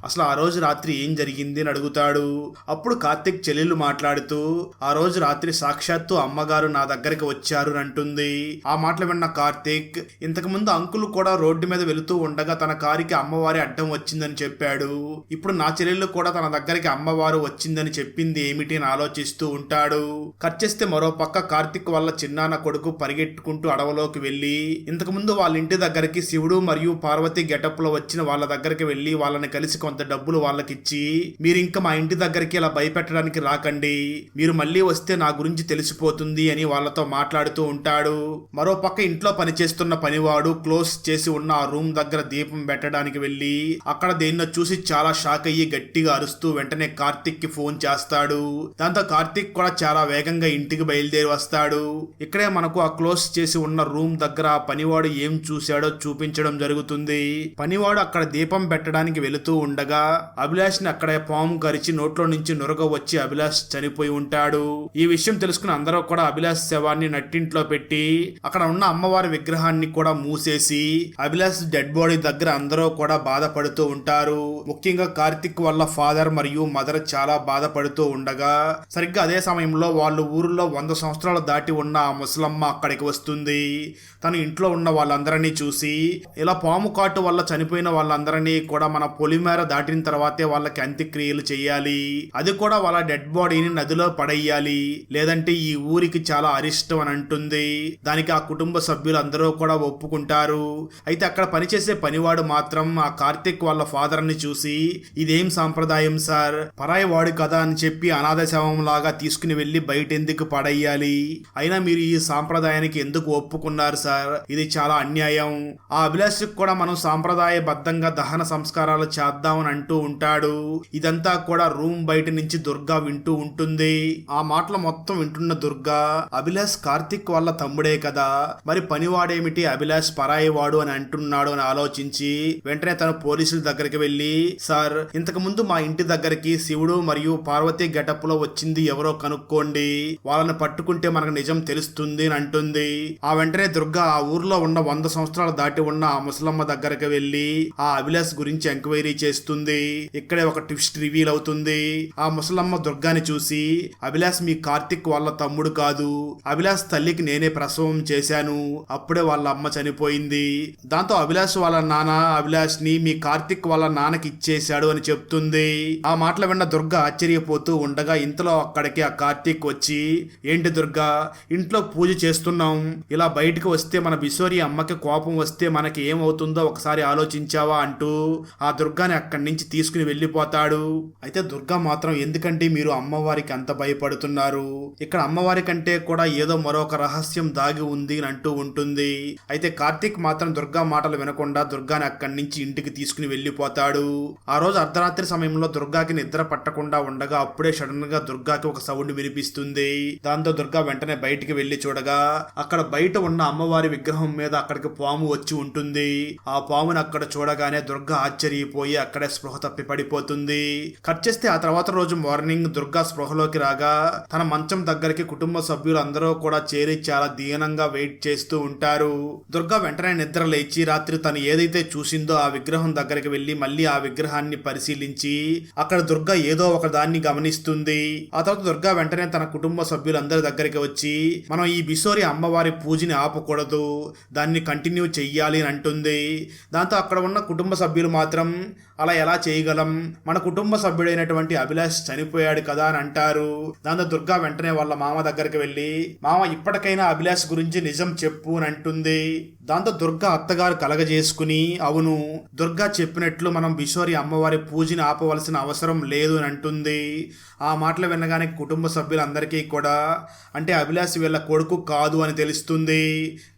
అసలు ఆ రోజు రాత్రి ఏం జరిగింది అని అడుగుతాడు. అప్పుడు కార్తిక్ చెల్లెలు మాట్లాడుతూ ఆ ఆ రోజు రాత్రి సాక్షాత్తు అమ్మగారు నా దగ్గరికి వచ్చారు అంటుంది. ఆ మాటలు విన్న కార్తీక్ ఇంతకు ముందు అంకుల్ కూడా రోడ్డు మీద వెళుతూ ఉండగా తన కారుకి అమ్మవారి అడ్డం వచ్చిందని చెప్పాడు. ఇప్పుడు నా చెల్లెళ్ళు కూడా తన దగ్గరికి అమ్మవారు వచ్చిందని చెప్పింది ఏమిటి అని ఆలోచిస్తూ ఉంటాడు. కట్ చేస్తే మరో పక్క కార్తీక్ వాళ్ళ చిన్నాన్న కొడుకు పరిగెట్టుకుంటూ అడవిలోకి వెళ్లి ఇంతకు ముందు వాళ్ళ ఇంటి దగ్గరికి శివుడు మరియు పార్వతి గెటప్ లో వచ్చిన వాళ్ళ దగ్గరికి వెళ్లి వాళ్ళని కలిసి కొంత డబ్బులు వాళ్ళకిచ్చి, మీరు ఇంకా మా ఇంటి దగ్గరికి ఇలా భయపెట్టడానికి రాకండి, మీరు మళ్ళీ వస్తే నా గురించి తెలిసిపోతుంది అని వాళ్ళతో మాట్లాడుతూ ఉంటాడు. మరో పక్క ఇంట్లో పనిచేస్తున్న పనివాడు క్లోజ్ చేసి ఉన్న ఆ రూమ్ దగ్గర దీపం పెట్టడానికి వెళ్లి అక్కడ దేన్నో చూసి చాలా షాక్ అయ్యి గట్టిగా అరుస్తూ వెంటనే కార్తీక్ కి ఫోన్ చేస్తాడు. దాంతో కార్తీక్ కూడా చాలా వేగంగా ఇంటికి బయలుదేరి వస్తాడు. ఇక్కడే మనకు ఆ క్లోజ్ చేసి ఉన్న రూమ్ దగ్గర ఆ పనివాడు ఏం చూశాడో చూపించడం జరుగుతుంది. పనివాడు అక్కడ దీపం పెట్టడానికి వెళుతూ ఉండగా అభిలాష్ ని అక్కడే పాము కరిచి నోట్లో నుంచి నురగ వచ్చి అభిలాష్ చనిపోయి ఉంటాడు. ఈ విషయం తెలుసుకుని అందరూ కూడా అభిలాష్ శవాన్ని నట్టింట్లో పెట్టి అక్కడ ఉన్న అమ్మవారి విగ్రహాన్ని కూడా మూసేసి అభిలాష్ డెడ్ బాడీ దగ్గర అందరూ కూడా బాధపడుతూ ఉంటారు. ముఖ్యంగా కార్తిక్ వాళ్ళ ఫాదర్ మరియు మదర్ చాలా బాధపడుతూ ఉండగా సరిగ్గా అదే సమయంలో వాళ్ళ ఊరిలో 100 సంవత్సరాలు దాటి ఉన్న ఆ ముసలమ్మ అక్కడికి వస్తుంది. తను ఇంట్లో ఉన్న వాళ్ళందరినీ చూసి ఇలా పాము కాటు వల్ల చనిపోయిన వాళ్ళందరినీ కూడా మన పొలిమేర దాటిన తర్వాతే వాళ్ళకి అంత్యక్రియలు చేయాలి, అది కూడా వాళ్ళ డెడ్ బాడీని నదిలో పడేయాలి, లేదంటే ఈ ఊరికి చాలా అరిష్టం అని అంటుంది. దానికి ఆ కుటుంబ సభ్యులు అందరూ కూడా ఒప్పుకుంటారు. అయితే అక్కడ పనిచేసే పనివాడు మాత్రం ఆ కార్తిక్ వాళ్ళ ఫాదర్ ని చూసి ఇదేం సాంప్రదాయం సార్, పరాయి వాడు కదా అని చెప్పి అనాథ శవం లాగా తీసుకుని వెళ్లి బయట ఎందుకు పడేయాలి, అయినా మీరు ఈ సాంప్రదాయానికి ఎందుకు ఒప్పుకున్నారు సార్, ఇది చాలా అన్యాయం, ఆ అభిలాష్ కూడా మనం సాంప్రదాయబద్ధంగా దహన సంస్కారాలు చేద్దామని అంటూ ఉంటాడు. ఇదంతా కూడా రూమ్ బయట నుంచి దుర్గా వింటూ ఉంటుంది. ఆ మాటలు మొత్తం వింటున్న దుర్గా అభిలాష్ కార్తిక్ వాళ్ళ తమ్ముడే కదా, మరి పనివాడేమిటి అభిలాష్ పరాయి వాడు అని అంటున్నాడు అని ఆలోచించి వెంటనే తన పోలీసుల దగ్గరికి వెళ్లి, సార్ ఇంతకు ముందు మా ఇంటి దగ్గరికి శివుడు మరియు పార్వతి గెటప్ లో వచ్చింది ఎవరో కనుక్కోండి, వాళ్ళని పట్టుకుంటే మనకు నిజం తెలుస్తుంది అని అంటుంది. ఆ వెంటనే దుర్గా ఆ ఊర్లో ఉన్న 100 సంవత్సరాలు దాటి ఉన్న ఆ ముసలమ్మ దగ్గరికి వెళ్లి ఆ అభిలాష్ గురించి ఎంక్వైరీ చేస్తుంది. ఇక్కడే ఒక ట్విస్ట్ రివీల్ అవుతుంది. ఆ ముసలమ్మ దుర్గాని చూసి, అభిలాష్ మీ కార్తిక్ వాళ్ళ తమ్ముడు కాదు, అభిలాష్ తల్లికి నేనే ప్రసవం చేశాను, అప్పుడే వాళ్ళ అమ్మ చనిపోయింది, దాంతో అభిలాష్ వాళ్ళ నాన్న అభిలాష్ ని మీ కార్తిక్ వాళ్ళ నాన్నకి ఇచ్చేశాడు అని చెప్తుంది. ఆ మాటలు విన్న దుర్గా ఆశ్చర్యపోతూ ఉండగా ఇంతలో అక్కడికి ఆ కార్తిక్ వచ్చి, ఏంటి దుర్గా ఇంట్లో పూజ చేస్తున్నాం, ఇలా బయటకు వస్తే మన బిసోరి అమ్మకి కోపం వస్తే మనకి ఏమవుతుందో ఒకసారి ఆలోచించావా అంటూ ఆ దుర్గాని అక్కడి నుంచి తీసుకుని వెళ్ళిపోతాడు. అయితే దుర్గా మాత్రం ఎందుకంటే మీరు అమ్మవారికి అంత భయపడుతున్నారు, ఇక్కడ అమ్మవారి కంటే కూడా ఏదో మరొక రహస్యం దాగి ఉంది అని అంటూ ఉంటుంది. అయితే కార్తిక్ మాత్రం దుర్గా మాటలు వినకుండా దుర్గాని అక్కడి నుంచి ఇంటికి తీసుకుని వెళ్ళిపోతాడు. ఆ రోజు అర్ధరాత్రి సమయంలో దుర్గాకి నిద్ర పట్టకుండా ఉండగా అప్పుడే సడన్ గా దుర్గాకి ఒక సౌండ్ వినిపిస్తుంది. దాంతో దుర్గా వెంటనే బయటికి వెళ్లి చూడగా అక్కడ బయట ఉన్న అమ్మవారి విగ్రహం మీద అక్కడికి పాము వచ్చి ఉంటుంది. ఆ పాముని అక్కడ చూడగానే దుర్గా ఆశ్చర్యపోయి అక్కడే స్పృహ తప్పి పడిపోతుంది. కట్ చేస్తే ఆ తర్వాత రోజు మార్నింగ్ దుర్గా స్పృహలోకి రాగా తన మంచం దగ్గరికి కుటుంబ సభ్యులు అందరూ కూడా చేరి చాలా దీనంగా వెయిట్ చేస్తూ ఉంటారు. దుర్గా వెంటనే నిద్ర లేచి రాత్రి తను ఏదైతే చూసిందో ఆ విగ్రహం దగ్గరికి వెళ్లి మళ్ళీ ఆ విగ్రహాన్ని పరిశీలించి అక్కడ దుర్గా ఏదో ఒక దాన్ని గమనిస్తుంది. ఆ తర్వాత దుర్గా వెంటనే తన కుటుంబ సభ్యులందరి దగ్గరికి వచ్చి, మనం ఈ బిసోరి అమ్మవారి పూజని ఆపకూడదు, దాన్ని కంటిన్యూ చెయ్యాలి అని అంటుంది. దాంతో అక్కడ ఉన్న కుటుంబ సభ్యులు మాత్రం అలా ఎలా చేయగలం, మన కుటుంబ సభ్యుడైనటువంటి అభిలాష్ చనిపోయాడు కదా అని అంటారు. దాంతో దుర్గా వెంటనే వాళ్ళ మామ దగ్గరికి వెళ్ళి, మామ ఇప్పటికైనా అభిలాష్ గురించి నిజం చెప్పు అని అంటుంది. దాంతో దుర్గా అత్తగారు కలగజేసుకుని, అవును దుర్గా చెప్పినట్లు మనం బిసోరి అమ్మవారి పూజని ఆపవలసిన అవసరం లేదు అని అంటుంది. ఆ మాటలు వినగానే కుటుంబ సభ్యులందరికీ కూడా అంటే అభిలాష్ వీళ్ళ కొడుకు కాదు అని తెలుస్తుంది.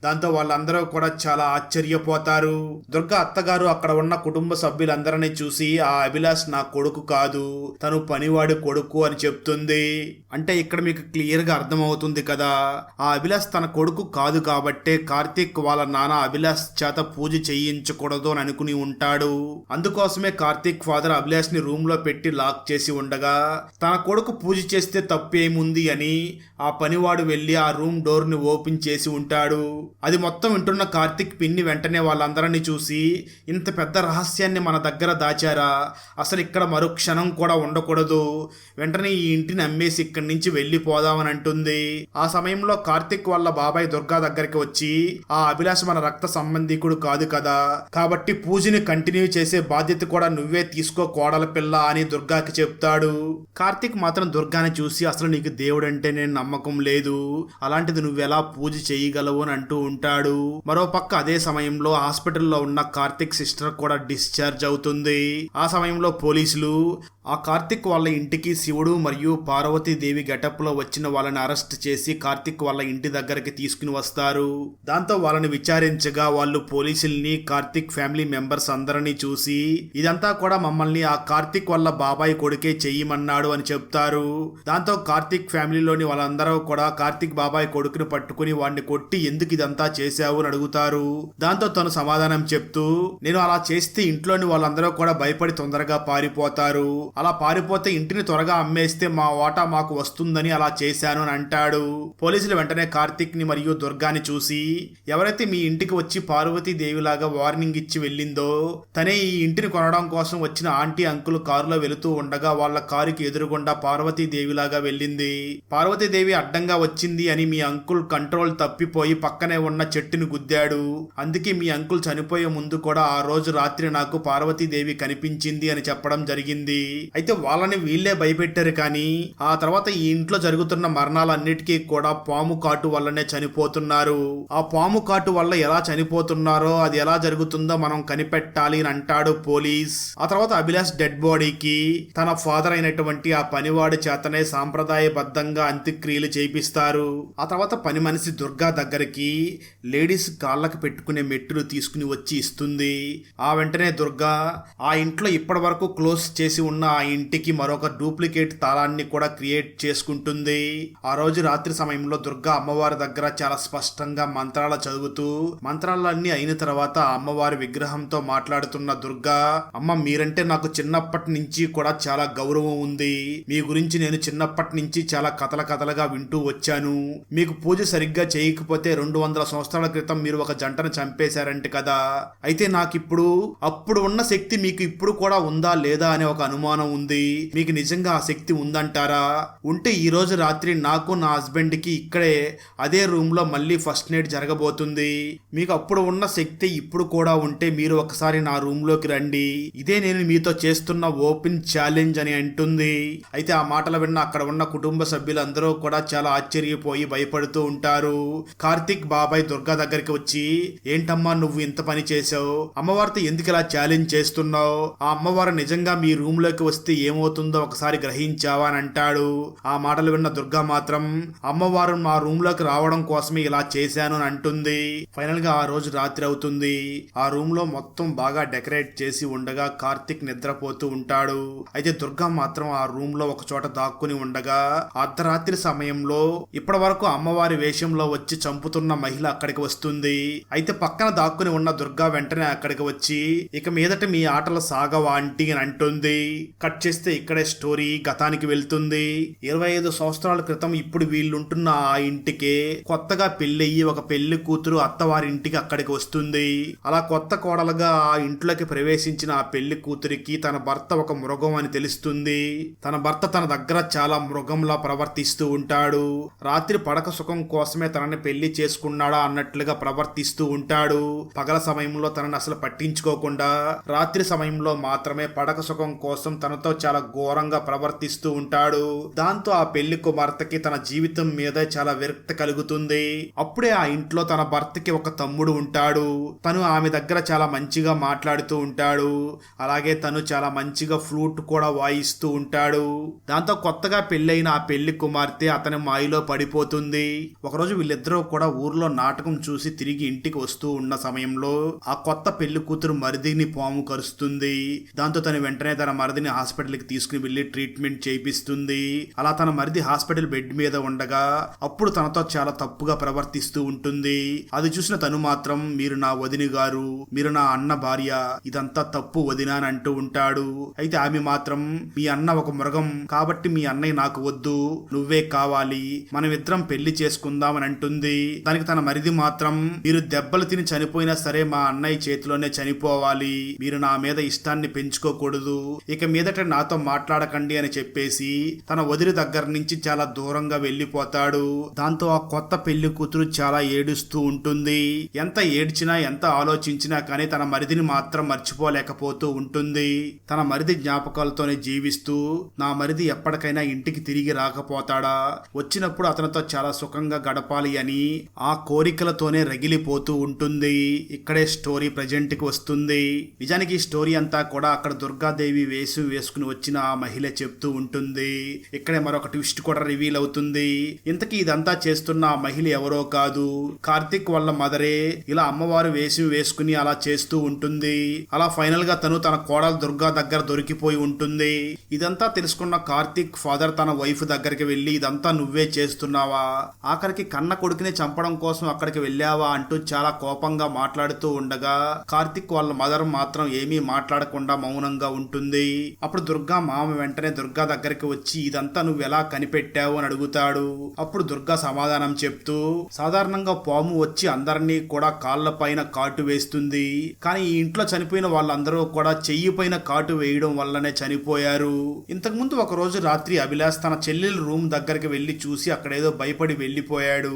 దాంతో వాళ్ళందరూ కూడా చాలా ఆశ్చర్యపోతారు. దుర్గా అత్తగారు అక్కడ ఉన్న కుటుంబ సభ్యులందరినీ చూసి, ఆ అభిలాష్ నా కొడుకు కాదు, తను పనివాడి కొడుకు అని చెప్తుంది. అంటే ఇక్కడ మీకు క్లియర్ గా అర్థమవుతుంది కదా, ఆ అభిలాష్ తన కొడుకు కాదు కాబట్టే కార్తీక్ వాళ్ళ నాన్న అభిలాష్ చేత పూజ చేయించకూడదు అని అనుకుని ఉంటాడు. అందుకోసమే కార్తీక్ ఫాదర్ అభిలాష్ ని రూమ్ లో పెట్టి లాక్ చేసి ఉండగా తన కొడుకు పూజ చేస్తే తప్పేముంది అని ఆ పనివాడు వెళ్లి ఆ రూమ్ డోర్ ని ఓపెన్ చేసి ఉంటాడు. అది మొత్తం వింటున్న కార్తిక్ పిన్ని వెంటనే వాళ్ళందరినీ చూసి, ఇంత పెద్ద రహస్యాన్ని మన దగ్గర దాచారా, అసలు ఇక్కడ మరో క్షణం కూడా ఉండకూడదు, వెంటనే ఈ ఇంటిని అమ్మేసి ఇక్కడి నుంచి వెళ్ళిపోదామని అంటుంది. ఆ సమయంలో కార్తిక్ వాళ్ళ బాబాయ్ దుర్గా దగ్గరికి వచ్చి, ఆ అభిలాష్ మన రక్త సంబంధికుడు కాదు కదా, కాబట్టి పూజని కంటిన్యూ చేసే బాధ్యత కూడా నువ్వే తీసుకో కోడల పిల్ల అని దుర్గాకి చెప్తాడు. కార్తిక్ మాత్రం దుర్గాని చూసి, అసలు నీకు దేవుడంటే నేను నమ్మకం లేదు, అలాంటిది నువ్వెలా పూజ చేయగలవు అని అంటూ ఉంటాడు. మరోపక్క అదే సమయంలో హాస్పిటల్లో ఉన్న కార్తిక్ సిస్టర్ కూడా డిశ్చార్జ్ అవుతుంది. ఆ సమయంలో పోలీసులు ఆ కార్తిక్ వాళ్ళ ఇంటికి శివుడు మరియు పార్వతీదేవి గెటప్ లో వచ్చిన వాళ్ళని అరెస్ట్ చేసి కార్తిక్ వాళ్ళ ఇంటి దగ్గరికి తీసుకుని వస్తారు. దాంతో వాళ్ళని విచారించగా వాళ్ళు పోలీసుల్ని, కార్తిక్ ఫ్యామిలీ మెంబర్స్ అందరినీ చూసి, ఇదంతా కూడా మమ్మల్ని ఆ కార్తిక్ వాళ్ళ బాబాయ్ కొడుకే చెయ్యమన్నాడు అని చెప్తారు. దాంతో కార్తిక్ ఫ్యామిలీలోని వాళ్ళందరూ కూడా కార్తిక్ బాబాయ్ కొడుకుని పట్టుకుని వాడిని కొట్టి ఎందుకు ఇదంతా చేశావు అని అడుగుతారు. దాంతో తను సమాధానం చెప్తూ, నేను అలా చేస్తే ఇంట్లోని వాళ్ళందరూ కూడా భయపడి తొందరగా పారిపోతారు, అలా పారిపోతే ఇంటిని త్వరగా అమ్మేస్తే మా వాటా మాకు వస్తుందని అలా చేశాను అని అంటాడు. పోలీసులు వెంటనే కార్తిక్ ని మరియు దుర్గాని చూసి, ఎవరైతే మీ ఇంటికి వచ్చి పార్వతీదేవిలాగా వార్నింగ్ ఇచ్చి వెళ్ళిందో తనే ఈ ఇంటిని కొనడం కోసం వచ్చిన ఆంటీ అంకుల్ కారులో వెళుతూ ఉండగా వాళ్ళ కారుకి ఎదురుగుండా పార్వతీదేవిలాగా వెళ్ళింది. పార్వతీదేవి అడ్డంగా వచ్చింది అని మీ అంకుల్ కంట్రోల్ తప్పిపోయి పక్కనే ఉన్న చెట్టుని గుద్దాడు, అందుకే మీ అంకుల్ చనిపోయే ముందు కూడా ఆ రోజు రాత్రి నాకు పార్వతీదేవి కనిపించింది అని చెప్పడం జరిగింది. అయితే వాళ్ళని వీళ్ళే భయపెట్టారు, కానీ ఆ తర్వాత ఈ ఇంట్లో జరుగుతున్న మరణాలన్నిటికీ కూడా పాము కాటు వల్లనే చనిపోతున్నారు. ఆ పాము కాటు వల్ల ఎలా చనిపోతున్నారో, అది ఎలా జరుగుతుందో మనం కనిపెట్టాలి అని అంటాడు పోలీస్. ఆ తర్వాత అభిలాష్ డెడ్ బాడీకి తన ఫాదర్ అయినటువంటి ఆ పనివాడి చేతనే సాంప్రదాయబద్ధంగా అంత్యక్రియలు చేపిస్తారు. ఆ తర్వాత పని మనిషి దుర్గా దగ్గరికి లేడీస్ కాళ్ళకి పెట్టుకునే మెట్టులు తీసుకుని వచ్చి ఇస్తుంది. ఆ వెంటనే దుర్గా ఆ ఇంట్లో ఇప్పటి వరకు క్లోజ్ చేసి ఉన్న ఆ ఇంటికి మరొక డూప్లికేట్ తాళాన్ని కూడా క్రియేట్ చేసుకుంటుంది. ఆ రోజు రాత్రి సమయంలో దుర్గా అమ్మవారి దగ్గర చాలా స్పష్టంగా మంత్రాలు చదువుతూ, మంత్రాలన్నీ అయిన తర్వాత అమ్మవారి విగ్రహంతో మాట్లాడుతున్న దుర్గా, అమ్మ మీరంటే నాకు చిన్నప్పటి నుంచి కూడా చాలా గౌరవం ఉంది, మీ గురించి నేను చిన్నప్పటి నుంచి చాలా కథలుగా వింటూ వచ్చాను, మీకు పూజ సరిగ్గా చేయకపోతే 200 సంవత్సరాల క్రితం మీరు ఒక జంటను చంపేశారంటే కదా, అయితే నాకిప్పుడు అప్పుడు ఉన్న శక్తి మీకు ఇప్పుడు కూడా ఉందా లేదా అనే ఒక అనుమానం ఉంది, మీకు నిజంగా ఆ శక్తి ఉందంటారా, ఉంటే ఈ రోజు రాత్రి నాకు నా హస్బెండ్ కి ఇక్కడే అదే రూమ్ లో మళ్ళీ ఫస్ట్ నైట్ జరగబోతుంది, మీకు అప్పుడు ఉన్న శక్తి ఇప్పుడు కూడా ఉంటే మీరు ఒకసారి నా రూమ్ లోకి రండి, ఇదే నేను మీతో చేస్తున్న ఓపెన్ ఛాలెంజ్ అని అంటుంది. అయితే ఆ మాటలు విన్న అక్కడ ఉన్న కుటుంబ సభ్యులందరూ కూడా చాలా ఆశ్చర్యపోయి భయపడుతూ ఉంటారు. కార్తిక్ బాబాయ్ దుర్గా దగ్గరికి వచ్చి, ఏంటమ్మా నువ్వు ఇంత పని చేసావు, అమ్మవారితో ఎందుకు ఇలా ఛాలెంజ్ చేస్తున్నావు, ఆ అమ్మవారు నిజంగా మీ రూమ్ లోకి వస్తే ఏమవుతుందో ఒకసారి గ్రహించావా అని అంటాడు. ఆ మాటలు విన్న దుర్గా మాత్రం, అమ్మవారు మా రూమ్ లోకి రావడం కోసమే ఇలా చేశాను అని అంటుంది. ఫైనల్ గా ఆ రోజు రాత్రి అవుతుంది. ఆ రూమ్ లో మొత్తం బాగా డెకరేట్ చేసి ఉండగా కార్తిక్ నిద్రపోతూ ఉంటాడు. అయితే దుర్గా మాత్రం ఆ రూమ్ లో ఒక చోట దాక్కుని ఉండగా అర్ధరాత్రి సమయంలో ఇప్పటి వరకు అమ్మవారి వేషంలో వచ్చి చంపుతున్న మహిళ అక్కడికి వస్తుంది. అయితే పక్కన దాక్కుని ఉన్న దుర్గా వెంటనే అక్కడికి వచ్చి, ఇక మీదట మీ ఆటలు సాగవా ఆంటీ అని అంటుంది. కట్ చేస్తే ఇక్కడే స్టోరీ గతానికి వెళ్తుంది. 25 సంవత్సరాల క్రితం ఇప్పుడు వీళ్ళుంటున్న ఆ ఇంటికే కొత్తగా పెళ్ళయ్యి ఒక పెళ్లి కూతురు అత్తవారి ఇంటికి అక్కడికి వస్తుంది. అలా కొత్త కోడలుగా ఆ ఇంట్లోకి ప్రవేశించిన ఆ పెళ్లి కూతురికి తన భర్త ఒక మృగం అని తెలుస్తుంది. తన భర్త తన దగ్గర చాలా మృగంలా ప్రవర్తిస్తూ ఉంటాడు. రాత్రి పడక సుఖం కోసమే తనని పెళ్లి చేసుకున్నాడా అన్నట్లుగా ప్రవర్తిస్తూ ఉంటాడు. పగల సమయంలో తనని అసలు పట్టించుకోకుండా రాత్రి సమయంలో మాత్రమే పడక సుఖం కోసం తనతో చాలా ఘోరంగా ప్రవర్తిస్తూ ఉంటాడు. దాంతో ఆ పెళ్లి కుమార్తెకి తన జీవితం మీద చాలా విరక్తి కలుగుతుంది. అప్పుడే ఆ ఇంట్లో తన భర్తకి ఒక తమ్ముడు ఉంటాడు. తను ఆమె దగ్గర చాలా మంచిగా మాట్లాడుతూ ఉంటాడు. అలాగే తను చాలా మంచిగా ఫ్లూట్ కూడా వాయిస్తూ ఉంటాడు. దాంతో కొత్తగా పెళ్ళైన ఆ పెళ్లి కుమార్తె అతని మాయలో పడిపోతుంది. ఒకరోజు వీళ్ళిద్దరూ కూడా ఊర్లో నాటకం చూసి తిరిగి ఇంటికి వస్తూ ఉన్న సమయంలో ఆ కొత్త పెళ్లి కూతురు మరిదిని పాము కరుస్తుంది. దాంతో తను వెంటనే తన మరిదిని హాస్పిటల్ కి తీసుకుని వెళ్లి ట్రీట్మెంట్ చేయిస్తుంది. అలా తన మరిది హాస్పిటల్ బెడ్ మీద ఉండగా అప్పుడు తనతో చాలా తప్పుగా ప్రవర్తిస్తూ ఉంటుంది. అది చూసిన తను మాత్రం, మీరు నా వదిన గారు, మీరు నా అన్న భార్య, ఇదంతా తప్పు వదిన అని అంటూ ఉంటాడు. అయితే ఆమె మాత్రం, మీ అన్న ఒక మృగం కాబట్టి మీ అన్నయ్య నాకు వద్దు, నువ్వే కావాలి కావాలి, మనమిద్దరం పెళ్లి చేసుకుందామని అంటుంది. దానికి తన మరిది మాత్రం, మీరు దెబ్బలు తిని చనిపోయినా సరే మా అన్నయ్య చేతిలోనే చనిపోవాలి, మీరు నా మీద ఇష్టాన్ని పెంచుకోకూడదు, ఇక మీదట నాతో మాట్లాడకండి అని చెప్పేసి తన వదిలి దగ్గర నుంచి చాలా దూరంగా వెళ్లిపోతాడు. దాంతో ఆ కొత్త పెళ్లి కూతురు చాలా ఏడుస్తూ ఉంటుంది. ఎంత ఏడ్చినా ఎంత ఆలోచించినా కానీ తన మరిదిని మాత్రం మర్చిపోలేకపోతూ ఉంటుంది. తన మరిది జ్ఞాపకాలతోనే జీవిస్తూ నా మరిది ఎప్పటికైనా ఇంటికి తిరిగి రాకపోతాడా, వచ్చినప్పుడు అతనితో చాలా సుఖంగా గడపాలి అని ఆ కోరికలతోనే రగిలిపోతూ ఉంటుంది. ఇక్కడే స్టోరీ ప్రజెంట్ కి వస్తుంది. నిజానికి ఈ స్టోరీ అంతా కూడా అక్కడ దుర్గాదేవి వేసుకుని వచ్చిన ఆ మహిళ చెప్తూ ఉంటుంది. ఇక్కడే మరొక ట్విస్ట్ కూడా రివీల్ అవుతుంది. ఇంతకీ ఇదంతా చేస్తున్న ఆ మహిళ ఎవరో కాదు, కార్తిక్ వాళ్ళ మదరే. ఇలా అమ్మవారు వేసుకుని అలా చేస్తూ ఉంటుంది. అలా ఫైనల్ గా తన కోడలు దుర్గా దగ్గర దొరికిపోయి ఉంటుంది. ఇదంతా తెలుసుకున్న కార్తిక్ ఫాదర్ తన వైఫ్ దగ్గరికి వెళ్లి, ఇదంతా నువ్వే చేస్తున్నావా, ఆఖరికి కన్న కొడుకుని చంపడం కోసం అక్కడికి వెళ్ళావా అంటూ చాలా కోపంగా మాట్లాడుతూ ఉండగా కార్తిక్ వాళ్ళ మదర్ మాత్రం ఏమీ మాట్లాడకుండా మౌనంగా ఉంటుంది. అప్పుడు దుర్గా మామ వెంటనే దుర్గా దగ్గరికి వచ్చి ఇదంతా నువ్వు ఎలా కనిపెట్టావు అని అడుగుతాడు. అప్పుడు దుర్గా సమాధానం చెప్తూ, సాధారణంగా పాము వచ్చి అందరినీ కూడా కాళ్ల పైన కాటు వేస్తుంది, కానీ ఈ ఇంట్లో చనిపోయిన వాళ్ళందరూ కూడా చెయ్యి పైన కాటు వేయడం వల్లనే చనిపోయారు. ఇంతకుముందు ఒక రోజు రాత్రి అభిలాష్ తన చెల్లెల రూమ్ దగ్గరికి వెళ్లి చూసి అక్కడేదో భయపడి వెళ్లిపోయాడు.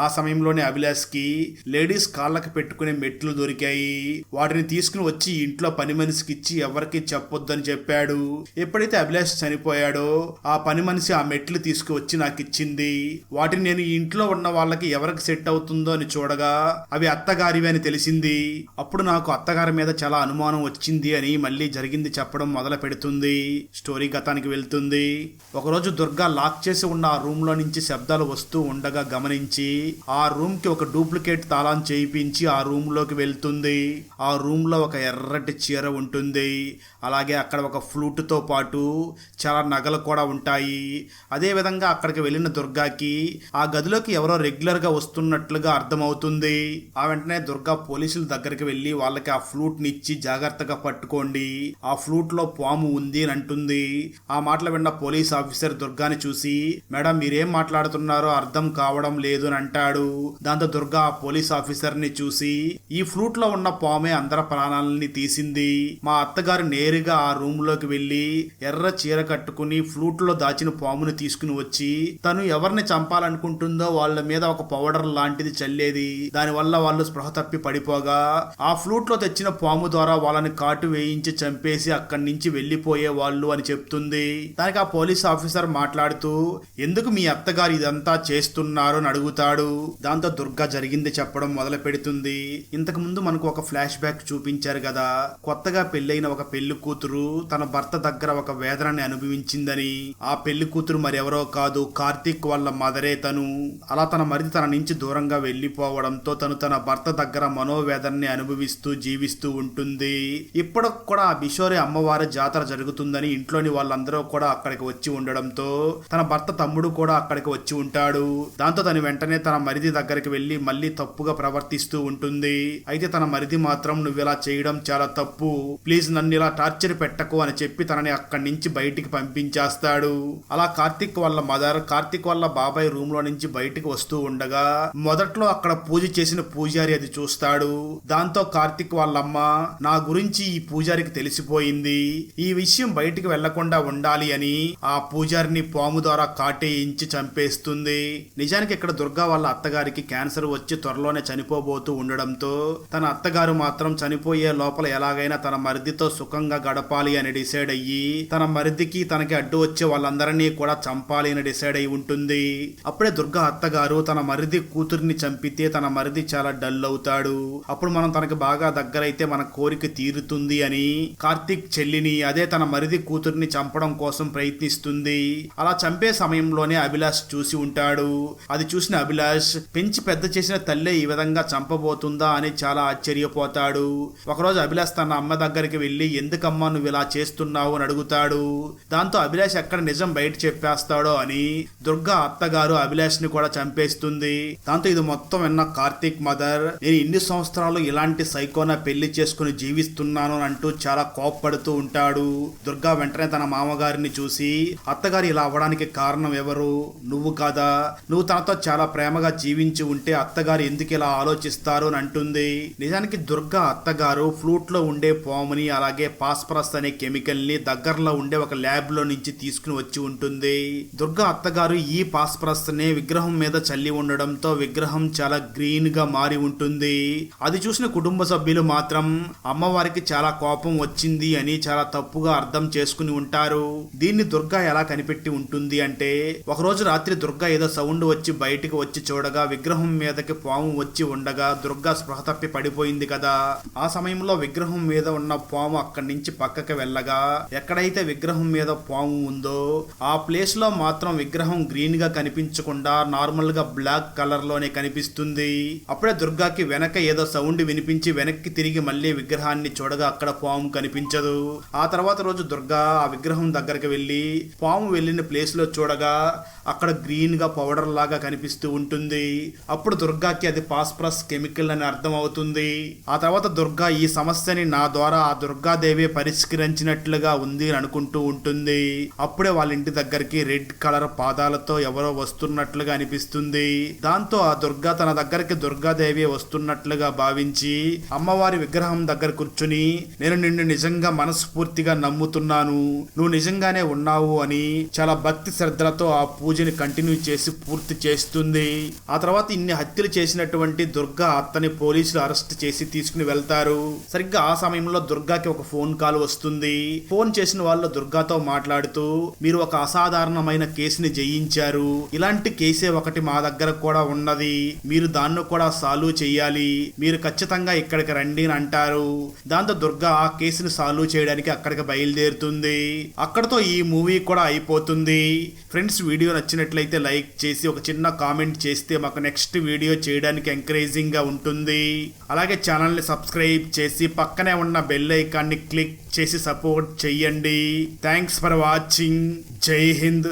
ఆ సమయంలోనే అభిలాష్ కి లేడీస్ కాళ్ళకి పెట్టుకునే మెట్లు దొరికాయి. వాటిని తీసుకుని వచ్చి ఇంట్లో పని మనిషికి ఇచ్చి ఎవరికి చెప్పొద్దని చెప్పాడు. ఎప్పుడైతే అభిలాష్ చనిపోయాడో ఆ పని మనిషి ఆ మెట్లు తీసుకువచ్చి నాకు ఇచ్చింది. వాటిని నేను ఈ ఇంట్లో ఉన్న వాళ్ళకి ఎవరికి సెట్ అవుతుందో అని చూడగా అవి అత్తగారివి అని తెలిసింది. అప్పుడు నాకు అత్తగారి మీద చాలా అనుమానం వచ్చింది అని మళ్ళీ జరిగింది చెప్పడం మొదలు పెడుతుంది. స్టోరీ గతానికి వెళ్తుంది. ఒకరోజు దుర్గా లాక్ చేసి ఉన్న ఆ రూమ్ లో నుంచి శబ్దాలు వస్తూ ఉండగా గమనించి ఆ రూమ్ కి ఒక డూప్లికేట్ తాళం చేయించి ఆ రూమ్ లోకి వెళ్తుంది. ఆ రూమ్ లో ఒక ఎర్రటి చీర ఉంటుంది. అలాగే అక్కడ ఒక ఫ్లూట్ తో పాటు చాలా నగలు కూడా ఉంటాయి. అదే విధంగా అక్కడికి వెళ్ళిన దుర్గాకి ఆ గదిలోకి ఎవరో రెగ్యులర్ గా వస్తున్నట్లుగా అర్థమవుతుంది. ఆ వెంటనే దుర్గా పోలీసుల దగ్గరికి వెళ్లి వాళ్ళకి ఆ ఫ్లూట్ ని ఇచ్చి జాగ్రత్తగా పట్టుకోండి, ఆ ఫ్లూట్ లో పాము ఉంది అని అంటుంది. ఆ మాటలు విన్న పోలీస్ ఆఫీసర్ దుర్గాని చూసి, మేడం మీరేం మాట్లాడుతున్నారో అర్థం కావడం లేదు అని అంటాడు. దాంతో దుర్గా ఆ పోలీస్ ఆఫీసర్ ని చూసి, ఈ ఫ్లూట్ లో ఉన్న పామే అందరి ప్రాణాలని తీసింది, మా అత్తగారు నేరుగా ఆ రూమ్ లోకి వెళ్లి ఎర్ర చీర కట్టుకుని ఫ్లూట్ లో దాచిన పాముని తీసుకుని వచ్చి తను ఎవరిని చంపాలనుకుంటుందో వాళ్ళ మీద ఒక పౌడర్ లాంటిది చల్లేది. దానివల్ల వాళ్ళు స్పృహ తప్పి పడిపోగా ఆ ఫ్లూట్ లో తెచ్చిన పాము ద్వారా వాళ్ళని కాటు వేయించి చంపేసి అక్కడి నుంచి వెళ్లిపోయే వాళ్ళు అని చెప్తుంది. దానికి ఆ పోలీస్ ఆఫీసర్ మాట్లాడుతూ, ఎందుకు మీ అత్తగారు ఇదంతా చేస్తున్నారు అని అడుగుతాడు. దాంతో దుర్గా జరిగింది చెప్పడం మొదలు పెడుతుంది. ఇంతకు ముందు మనకు ఒక ఫ్లాష్ బ్యాక్ చూపించారు కదా, కొత్తగా పెళ్లైన ఒక పెళ్లి కూతురు తన భర్త దగ్గర ఒక వేదనని అనుభవించిందని. ఆ పెళ్లి కూతురు మరెవరో కాదు, కార్తిక్ వాళ్ళ మదరే తను. అలా తన మరిది తన నుంచి దూరంగా వెళ్లిపోవడంతో తను తన భర్త దగ్గర మనోవేదనని అనుభవిస్తూ జీవిస్తూ ఉంటుంది. ఇప్పటికి కూడా ఆ బిషోరి అమ్మవారి జాతర జరుగుతుందని ఇంట్లోని వాళ్ళందరూ కూడా అక్కడికి వచ్చి ఉండడంతో తన భర్త తమ్ముడు కూడా అక్కడికి వచ్చి ఉంటాడు. దాంతో తను వెంటనే తన మరిది దగ్గరికి వెళ్లి మళ్ళీ తప్పుగా ప్రవర్తిస్తూ ఉంటుంది. అయితే తన మరిది మాత్రం నువ్వు ఇలా చేయడం చాలా తప్పు, ప్లీజ్ నన్ను ఇలా టార్చర్ పెట్టకు అని చెప్పి తనని అక్కడి నుంచి బయటికి పంపించేస్తాడు. అలా కార్తిక్ వాళ్ళ మదర్ కార్తిక్ వాళ్ళ బాబాయ్ రూమ్ లో నుంచి బయటికి వస్తూ ఉండగా మొదట్లో అక్కడ పూజ చేసిన పూజారి అది చూస్తాడు. దాంతో కార్తిక్ వాళ్ళమ్మ, నా గురించి ఈ పూజారికి తెలిసిపోయింది, ఈ విషయం బయటికి వెళ్లకుండా ఉండాలి అని ఆ పూజారిని పాము ద్వారా కాటేయించి చంపేస్తుంది. నిజానికి ఇక్కడ దుర్గా వాళ్ళ అత్తగారికి క్యాన్సర్ వచ్చి త్వరలోనే చనిపోబోతూ ఉండడంతో తన అత్తగారు మాత్రం చనిపోయే లోపల ఎలాగైనా తన మరిదితో సుఖంగా గడపాలి అని డిసైడ్ అయ్యి తన మరిదికి తనకి అడ్డు వచ్చే వాళ్ళందరినీ కూడా చంపాలి అని డిసైడ్ అయి ఉంటుంది. అప్పుడే దుర్గా అత్తగారు తన మరిది కూతురిని చంపితే తన మరిది చాలా డల్ అవుతాడు. అప్పుడు మనం తనకి బాగా దగ్గరైతే మన కోరిక తీరుతుంది అని కార్తిక్ చెల్లిని, అదే తన మరిది కూతురిని చంపడం కోసం ప్రయత్నిస్తుంది. అలా చంపే సమయంలోనే అభిలాష్ చూసి ఉంటాడు. అది చూసిన అభిలాష్ పెంచి పెద్ద చేసిన తల్లే ఈ విధంగా చంపబోతుందా అని చాలా ఆశ్చర్యపోతాడు. ఒకరోజు అభిలాష్ తన అమ్మ దగ్గరికి వెళ్లి, ఎందుకమ్మా నువ్వు ఇలా చేస్తున్నావు అని అడుగుతాడు. దాంతో అభిలాష్ ఎక్కడ నిజం బయట చెప్పేస్తాడో అని దుర్గా అత్తగారు అభిలాష్ ని కూడా చంపేస్తుంది. దాంతో ఇది మొత్తం విన్న కార్తిక్ మదర్, నేను ఇన్ని సంవత్సరాలు ఇలాంటి సైకోనా పెళ్లి చేసుకుని జీవిస్తున్నాను అంటూ చాలా కోప్పడుతూ ఉంటాడు. దుర్గా వెంటనే తన మామగారిని చూసి, అత్తగారు ఇలా అవ్వడానికి కారణం ఎవరు ఎవరు? నువ్వు కాదా? నువ్వు తనతో చాలా ప్రేమగా జీవించి ఉంటే అత్తగారు ఎందుకు ఇలా ఆలోచిస్తారు అని అంటుంది. నిజానికి దుర్గా అత్తగారు ఫ్లూట్ లో ఉండే పాముని అలాగే పాస్పరస్ అనే కెమికల్ ని దగ్గరలో ఉండే ఒక ల్యాబ్ లో నుంచి తీసుకుని వచ్చి ఉంటుంది. దుర్గా అత్తగారు ఈ పాస్పరస్ ని విగ్రహం మీద చల్లి ఉండడంతో విగ్రహం చాలా గ్రీన్ గా మారి ఉంటుంది. అది చూసిన కుటుంబ సభ్యులు మాత్రం అమ్మవారికి చాలా కోపం వచ్చింది అని చాలా తప్పుగా అర్థం చేసుకుని ఉంటారు. దీన్ని దుర్గా ఎలా కనిపెట్టి ఉంటుంది అంటే, ఒకరోజు రాత్రి దుర్గా ఏదో సౌండ్ వచ్చి బయటికి వచ్చి చూడగా విగ్రహం మీదకి పాము వచ్చి ఉండగా దుర్గా స్పృహ తప్పి పడిపోయింది కదా. ఆ సమయంలో విగ్రహం మీద ఉన్న పాము అక్కడి నుంచి పక్కకి వెళ్ళగా ఎక్కడైతే విగ్రహం మీద పాము ఉందో ఆ ప్లేస్ లో మాత్రం విగ్రహం గ్రీన్ గా కనిపించకుండా నార్మల్ గా బ్లాక్ కలర్ లోనే కనిపిస్తుంది. అప్పుడే దుర్గాకి వెనక ఏదో సౌండ్ వినిపించి వెనక్కి తిరిగి మళ్ళీ విగ్రహాన్ని చూడగా అక్కడ పాము కనిపించదు. ఆ తర్వాత రోజు దుర్గా ఆ విగ్రహం దగ్గరికి వెళ్ళి పాము వెళ్ళిన ప్లేస్ లో చూడగా అక్కడ గ్రీన్ గా పౌడర్ లాగా కనిపిస్తూ ఉంటుంది. అప్పుడు దుర్గాకి అది పాస్పరస్ కెమికల్ అని అర్థం అవుతుంది. ఆ తర్వాత దుర్గా ఈ సమస్యని నా ద్వారా ఆ దుర్గాదేవి పరిష్కరించినట్లుగా ఉంది అని అనుకుంటూ ఉంటుంది. అప్పుడే వాళ్ళ ఇంటి దగ్గరికి రెడ్ కలర్ పాదాలతో ఎవరో వస్తున్నట్లుగా అనిపిస్తుంది. దాంతో ఆ దుర్గా తన దగ్గరికి దుర్గాదేవి వస్తున్నట్లుగా భావించి అమ్మవారి విగ్రహం దగ్గర కూర్చుని, నేను నిన్ను నిజంగా మనస్ఫూర్తిగా నమ్ముతున్నాను, నువ్వు నిజంగానే ఉన్నావు అని చాలా భక్తి శ్రద్ధలతో ఆ పూజని కంటిన్యూ చేసి పూర్తి చేస్తుంది. ఆ తర్వాత ఇన్ని హత్యలు చేసినటువంటి దుర్గా అత్తని పోలీసులు అరెస్ట్ చేసి తీసుకుని వెళ్తారు. సరిగ్గా ఆ సమయంలో దుర్గాకి ఒక ఫోన్ కాల్ వస్తుంది. ఫోన్ చేసిన వాళ్ళు దుర్గాతో మాట్లాడుతూ, మీరు ఒక అసాధారణమైన కేసుని జయించారు, ఇలాంటి కేసే ఒకటి మా దగ్గర కూడా ఉన్నది, మీరు దాన్ని కూడా సాల్వ్ చెయ్యాలి, మీరు ఖచ్చితంగా ఇక్కడికి రండి అని అంటారు. దాంతో దుర్గా ఆ కేసుని సాల్వ్ చేయడానికి అక్కడికి బయలుదేరుతుంది. అక్కడతో ఈ మూవీ కూడా అయిపోతుంది. ఫ్రెండ్స్, వీడియో నచ్చినట్లయితే లైక్ చేసి ఒక చిన్న కామెంట్ చేస్తే మాకు నెక్స్ట్ వీడియో చేయడానికి ఎంకరేజింగ్ గా ఉంటుంది. అలాగే ఛానల్ ని సబ్స్క్రైబ్ చేసి పక్కనే ఉన్న బెల్ ఐకాన్ ని క్లిక్ చేసి సపోర్ట్ చెయ్యండి. Thanks for watching. జై హింద్.